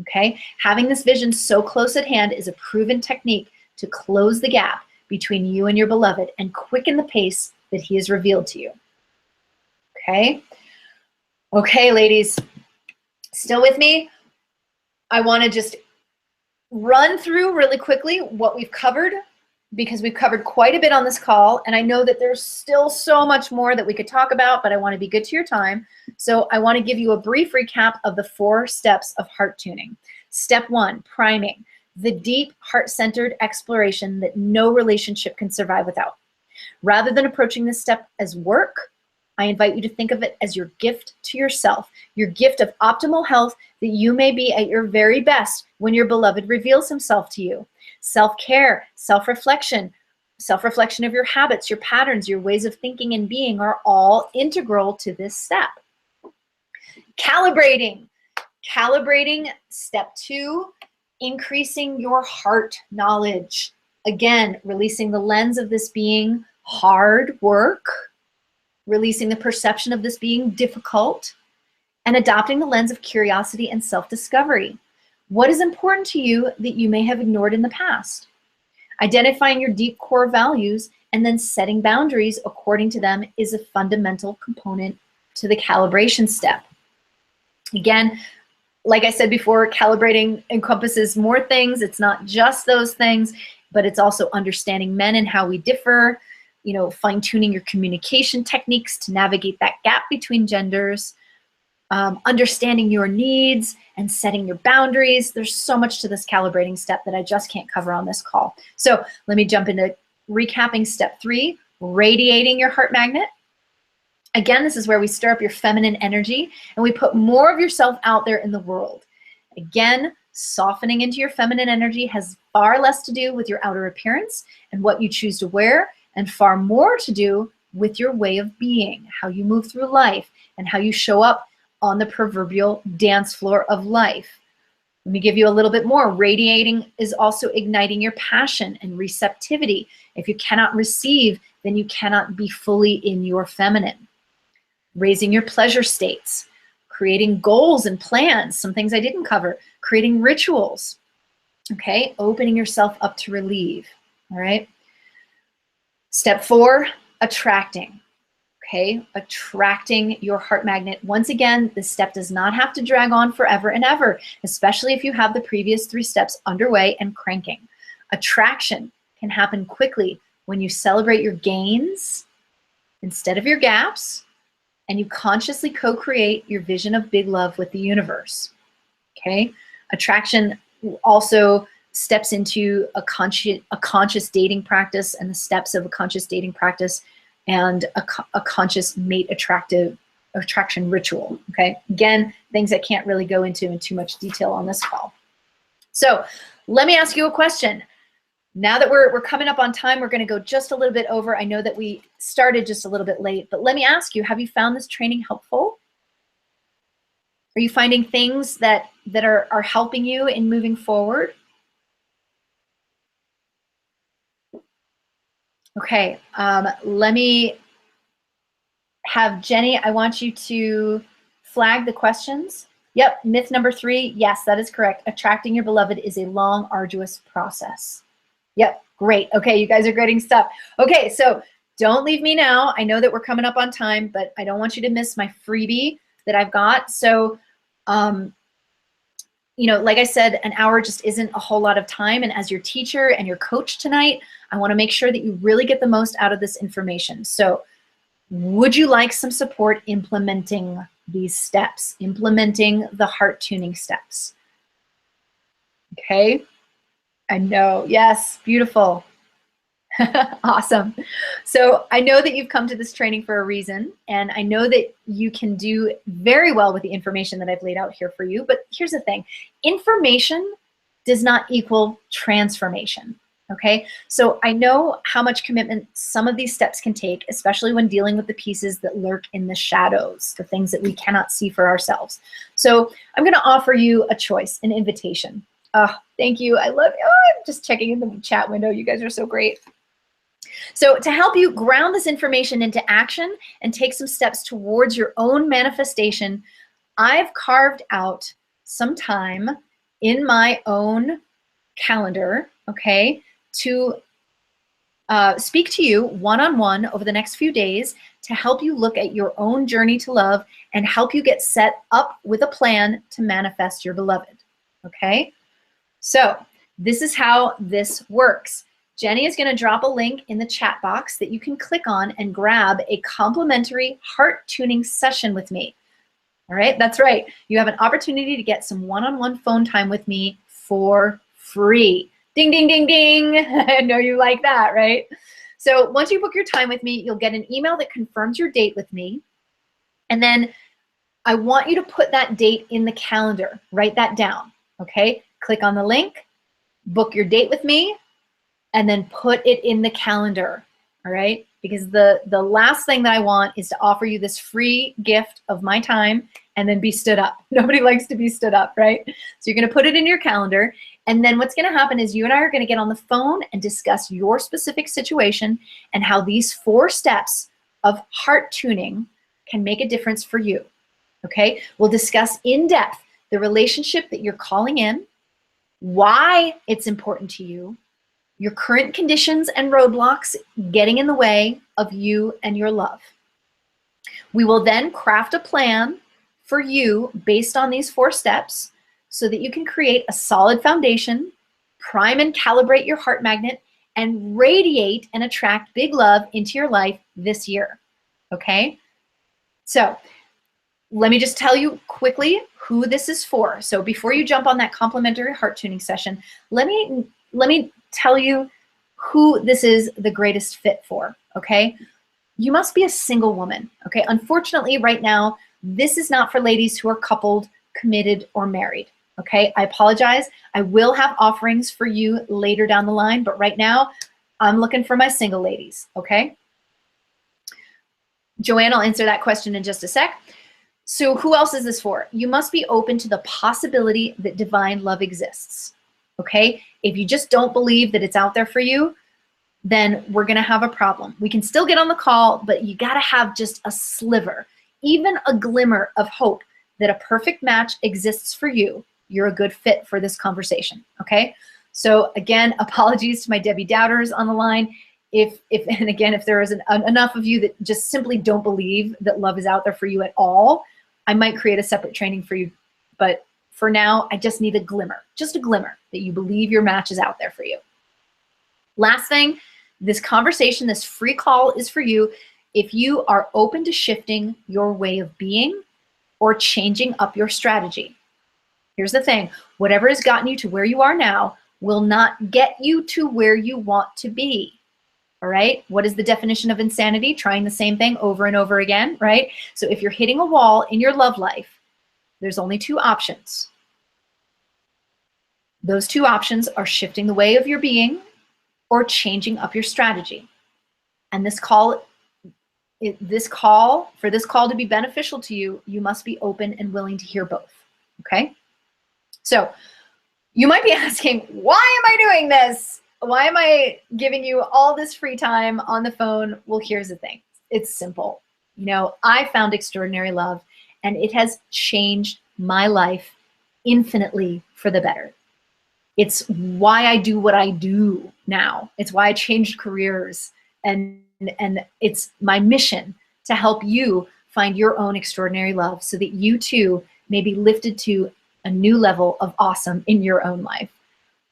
Okay? Having this vision so close at hand is a proven technique to close the gap between you and your beloved and quicken the pace that he has revealed to you. Okay? Okay, ladies, still with me? I want to just run through really quickly what we've covered, because we've covered quite a bit on this call, and I know that there's still so much more that we could talk about, but I want to be good to your time. So I want to give you a brief recap of the 4 steps of heart tuning. Step 1, priming, the deep heart-centered exploration that no relationship can survive without. Rather than approaching this step as work, I invite you to think of it as your gift to yourself, your gift of optimal health, that you may be at your very best when your beloved reveals himself to you. Self-care, self-reflection of your habits, your patterns, your ways of thinking and being are all integral to this step. Calibrating, step 2, increasing your heart knowledge. Again, releasing the lens of this being hard work, releasing the perception of this being difficult, and adopting the lens of curiosity and self-discovery. What is important to you that you may have ignored in the past? Identifying your deep core values and then setting boundaries according to them is a fundamental component to the calibration step. Again, like I said before, calibrating encompasses more things. It's not just those things, but it's also understanding men and how we differ, you know, fine-tuning your communication techniques to navigate that gap between genders, understanding your needs and setting your boundaries. There's so much to this calibrating step that I just can't cover on this call. So let me jump into recapping step 3, radiating your heart magnet. Again, this is where we stir up your feminine energy and we put more of yourself out there in the world. Again, softening into your feminine energy has far less to do with your outer appearance and what you choose to wear, and far more to do with your way of being, how you move through life, and how you show up on the proverbial dance floor of life. Let me give you a little bit more. Radiating is also igniting your passion and receptivity. If you cannot receive, then you cannot be fully in your feminine. Raising your pleasure states, creating goals and plans, some things I didn't cover, creating rituals, okay? Opening yourself up to relieve, all right? Step 4, attracting, okay? Attracting your heart magnet. Once again, this step does not have to drag on forever and ever, especially if you have the previous 3 steps underway and cranking. Attraction can happen quickly when you celebrate your gains instead of your gaps, and you consciously co-create your vision of big love with the universe, okay? Attraction also steps into a conscious dating practice, and the steps of a conscious dating practice, and a conscious mate attraction ritual, okay? Again, things I can't really go into in too much detail on this call. So let me ask you a question. Now that we're coming up on time, we're going to go just a little bit over. I know that we started just a little bit late, but let me ask you, have you found this training helpful? Are you finding things that are helping you in moving forward? Okay, let me have Jenny, I want you to flag the questions. Yep, myth number 3, yes, that is correct. Attracting your beloved is a long, arduous process. Yep, great. Okay, you guys are getting stuff. Okay, so don't leave me now. I know that we're coming up on time, but I don't want you to miss my freebie that I've got. So, you know, like I said, an hour just isn't a whole lot of time. And as your teacher and your coach tonight, I want to make sure that you really get the most out of this information. So would you like some support implementing these steps, implementing the heart tuning steps? Okay. I know, yes, beautiful. Awesome. So I know that you've come to this training for a reason, and I know that you can do very well with the information that I've laid out here for you, but here's the thing. Information does not equal transformation, okay? So I know how much commitment some of these steps can take, especially when dealing with the pieces that lurk in the shadows, the things that we cannot see for ourselves. So I'm gonna offer you a choice, an invitation. Oh, thank you. I love you. Oh, I'm just checking in the chat window. You guys are so great. So to help you ground this information into action and take some steps towards your own manifestation, I've carved out some time in my own calendar, okay, to speak to you one-on-one over the next few days to help you look at your own journey to love and help you get set up with a plan to manifest your beloved. Okay? So this is how this works. Jenny is going to drop a link in the chat box that you can click on and grab a complimentary heart tuning session with me. All right, that's right. You have an opportunity to get some one-on-one phone time with me for free. Ding, ding, ding, ding. I know you like that, right? So once you book your time with me, you'll get an email that confirms your date with me. And then I want you to put that date in the calendar. Write that down, okay? Click on the link, book your date with me, and then put it in the calendar, all right? Because the last thing that I want is to offer you this free gift of my time and then be stood up. Nobody likes to be stood up, right? So you're gonna put it in your calendar, and then what's gonna happen is you and I are gonna get on the phone and discuss your specific situation and how these 4 steps of heart tuning can make a difference for you, okay? We'll discuss in depth the relationship that you're calling in, why it's important to you, your current conditions and roadblocks getting in the way of you and your love. We will then craft a plan for you based on these 4 steps so that you can create a solid foundation, prime and calibrate your heart magnet, and radiate and attract big love into your life this year, okay? So let me just tell you quickly who this is for. So before you jump on that complimentary heart tuning session, let me tell you who this is the greatest fit for, okay? You must be a single woman, okay? Unfortunately, right now, this is not for ladies who are coupled, committed, or married, okay? I apologize. I will have offerings for you later down the line, but right now, I'm looking for my single ladies, okay? Joanne, I'll answer that question in just a sec. So who else is this for? You must be open to the possibility that divine love exists, okay? If you just don't believe that it's out there for you, then we're gonna have a problem. We can still get on the call, but you gotta have just a sliver, even a glimmer of hope that a perfect match exists for you. You're a good fit for this conversation, okay? So again, apologies to my Debbie Doubters on the line. If there is enough of you that just simply don't believe that love is out there for you at all, I might create a separate training for you. But for now, I just need a glimmer, just a glimmer that you believe your match is out there for you. Last thing, this conversation, this free call is for you if you are open to shifting your way of being or changing up your strategy. Here's the thing, whatever has gotten you to where you are now will not get you to where you want to be. All right, what is the definition of insanity? Trying the same thing over and over again, right? So if you're hitting a wall in your love life, there's only 2 options. Those 2 options are shifting the way of your being or changing up your strategy. And for this call to be beneficial to you, you must be open and willing to hear both, okay? So you might be asking, why am I doing this? Why am I giving you all this free time on the phone? Well, here's the thing. It's simple. You know, I found extraordinary love, and it has changed my life infinitely for the better. It's why I do what I do now. It's why I changed careers, and it's my mission to help you find your own extraordinary love so that you too may be lifted to a new level of awesome in your own life.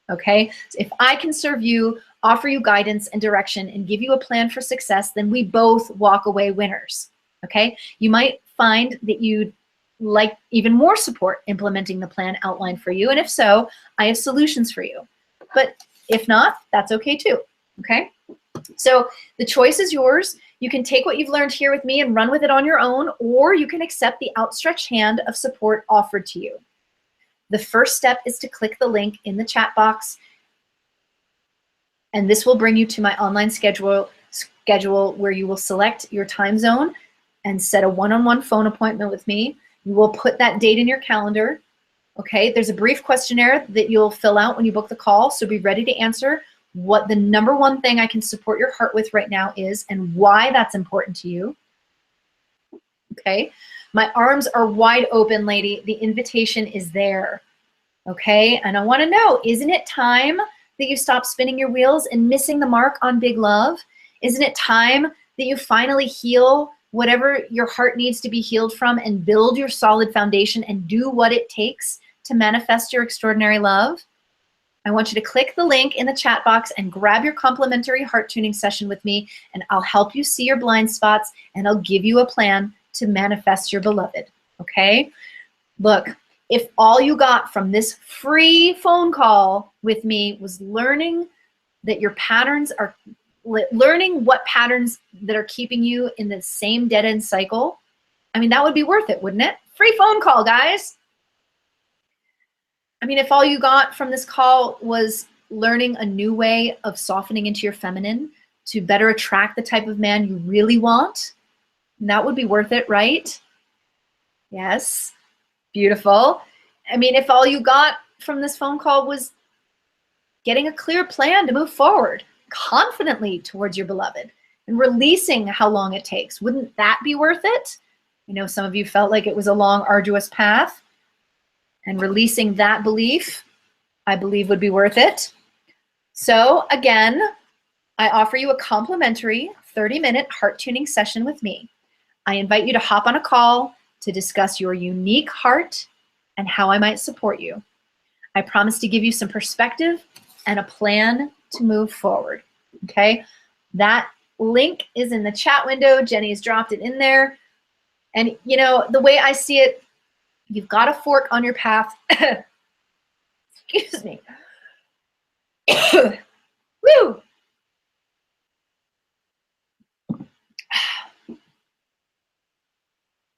Okay, so if I can serve you, offer you guidance and direction, and give you a plan for success, then we both walk away winners. Okay, you might find that you'd like even more support implementing the plan outlined for you, and if so, I have solutions for you. But if not, that's okay too. Okay, so the choice is yours. You can take what you've learned here with me and run with it on your own, or you can accept the outstretched hand of support offered to you. The first step is to click the link in the chat box, and this will bring you to my online schedule where you will select your time zone and set a one-on-one phone appointment with me. You will put that date in your calendar. Okay, there's a brief questionnaire that you'll fill out when you book the call, so be ready to answer what the #1 thing I can support your heart with right now is and why that's important to you. Okay, my arms are wide open, lady. The invitation is there. Okay, and I want to know, isn't it time that you stop spinning your wheels and missing the mark on big love? Isn't it time that you finally heal whatever your heart needs to be healed from and build your solid foundation and do what it takes to manifest your extraordinary love? I want you to click the link in the chat box and grab your complimentary heart tuning session with me, and I'll help you see your blind spots and I'll give you a plan to manifest your beloved, okay? Look, if all you got from this free phone call with me was learning that your patterns are, learning what patterns that are keeping you in the same dead-end cycle, I mean, that would be worth it, wouldn't it? Free phone call, guys. I mean, if all you got from this call was learning a new way of softening into your feminine to better attract the type of man you really want, that would be worth it, right? Yes, beautiful. I mean, if all you got from this phone call was getting a clear plan to move forward confidently towards your beloved and releasing how long it takes, wouldn't that be worth it? I know some of you felt like it was a long, arduous path. And releasing that belief, I believe, would be worth it. So again, I offer you a complimentary 30-minute heart tuning session with me. I invite you to hop on a call to discuss your unique heart and how I might support you. I promise to give you some perspective and a plan to move forward, okay? That link is in the chat window. Jenny has dropped it in there. And you know, the way I see it, you've got a fork on your path. Excuse me. Woo!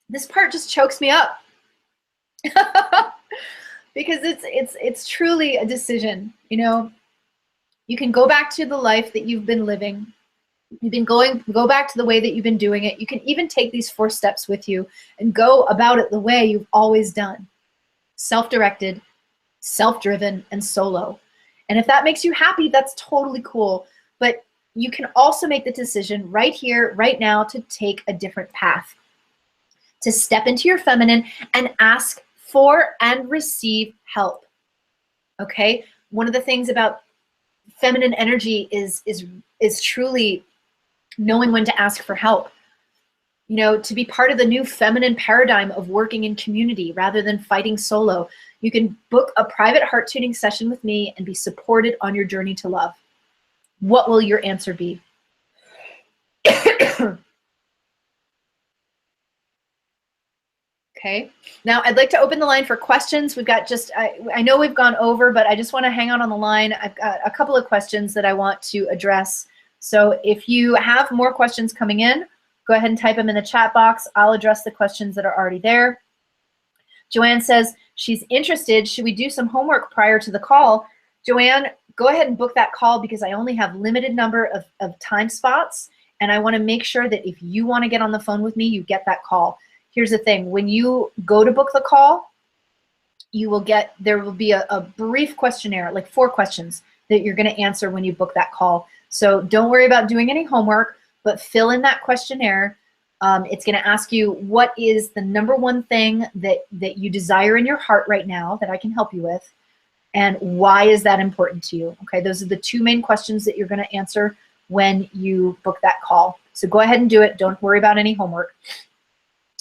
This part just chokes me up. Because it's truly a decision, you know. You can go back to the life that you've been living. Go back to the way that you've been doing it. You can even take these 4 steps with you and go about it the way you've always done. Self-directed, self-driven, and solo. And if that makes you happy, that's totally cool. But you can also make the decision right here, right now, to take a different path. To step into your feminine and ask for and receive help. Okay? One of the things about feminine energy is truly knowing when to ask for help. You know, to be part of the new feminine paradigm of working in community rather than fighting solo. You can book a private heart tuning session with me and be supported on your journey to love. What will your answer be? Okay, now I'd like to open the line for questions. We've got just, I know we've gone over, but I just want to hang out on the line. I've got a couple of questions that I want to address. So if you have more questions coming in, go ahead and type them in the chat box. I'll address the questions that are already there. Joanne says she's interested. Should we do some homework prior to the call? Joanne, go ahead and book that call because I only have limited number of time spots. And I want to make sure that if you want to get on the phone with me, you get that call. Here's the thing, when you go to book the call, there will be a brief questionnaire, like 4 questions that you're gonna answer when you book that call. So don't worry about doing any homework, but fill in that questionnaire. It's gonna ask you what is the #1 thing that you desire in your heart right now that I can help you with, and why is that important to you, okay? Those are the 2 main questions that you're gonna answer when you book that call. So go ahead and do it, don't worry about any homework.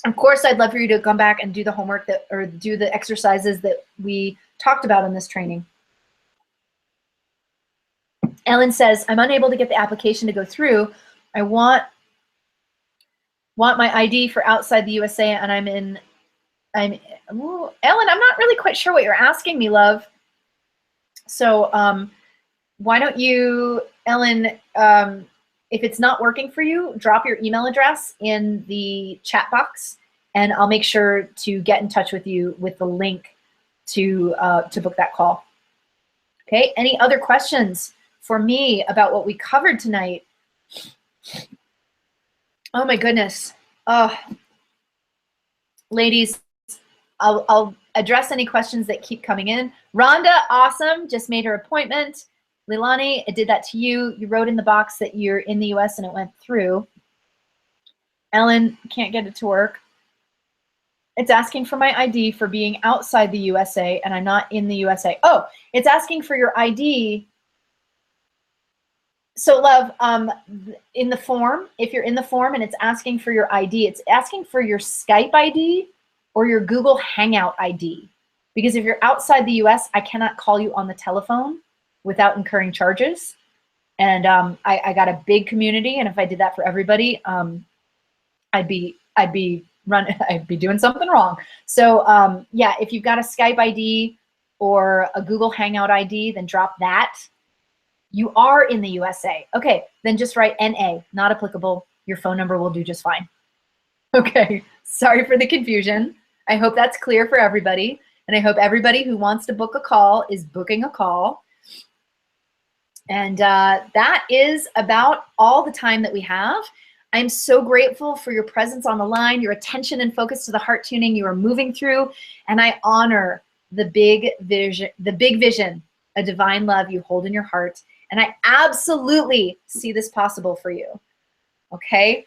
Of course, I'd love for you to come back and do the homework or do the exercises that we talked about in this training. Ellen says, I'm unable to get the application to go through. I want my ID for outside the USA and Ellen, I'm not really quite sure what you're asking me, love. So why don't you, Ellen, if it's not working for you, drop your email address in the chat box and I'll make sure to get in touch with you with the link to book that call. Okay, any other questions for me about what we covered tonight? Oh my goodness. Oh, ladies, I'll address any questions that keep coming in. Rhonda, awesome, just made her appointment. Leilani, it did that to you. You wrote in the box that you're in the US and it went through. Ellen, can't get it to work. It's asking for my ID for being outside the USA and I'm not in the USA. Oh, it's asking for your ID So love, in the form, if you're in the form and it's asking for your ID, it's asking for your Skype ID or your Google Hangout ID. Because if you're outside the US, I cannot call you on the telephone without incurring charges. And I got a big community, and if I did that for everybody, I'd be doing something wrong. So yeah, if you've got a Skype ID or a Google Hangout ID, then drop that. You are in the USA. Okay, then just write NA, not applicable. Your phone number will do just fine. Okay, sorry for the confusion. I hope that's clear for everybody. And I hope everybody who wants to book a call is booking a call. And that is about all the time that we have. I'm so grateful for your presence on the line, your attention and focus to the heart tuning you are moving through. And I honor the big vision, a divine love you hold in your heart. And I absolutely see this possible for you. Okay?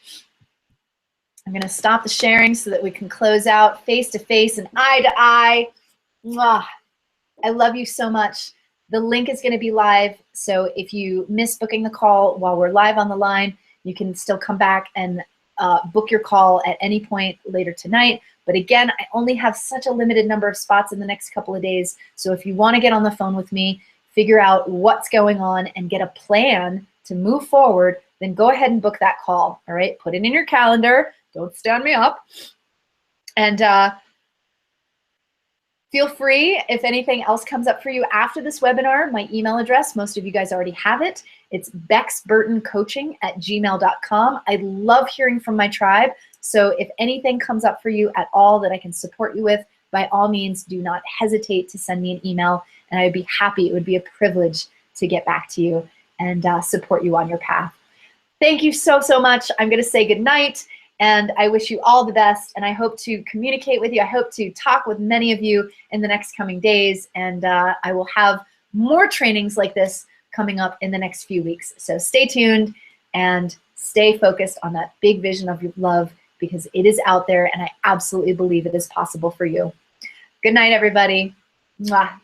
I'm going to stop the sharing so that we can close out face to face and eye to eye. Mwah. I love you so much. The link is going to be live. So if you miss booking the call while we're live on the line, you can still come back and book your call at any point later tonight. But again, I only have such a limited number of spots in the next couple of days. So if you want to get on the phone with me, figure out what's going on and get a plan to move forward, then go ahead and book that call. All right, put it in your calendar. Don't stand me up. And feel free, if anything else comes up for you after this webinar, my email address, most of you guys already have it. It's bexburtoncoaching@gmail.com. I love hearing from my tribe. So if anything comes up for you at all that I can support you with, by all means, do not hesitate to send me an email. And I would be happy. It would be a privilege to get back to you and support you on your path. Thank you so, so much. I'm going to say good night. And I wish you all the best, and I hope to communicate with you. I hope to talk with many of you in the next coming days, and I will have more trainings like this coming up in the next few weeks. So stay tuned and stay focused on that big vision of your love, because it is out there, and I absolutely believe it is possible for you. Good night, everybody. Mwah.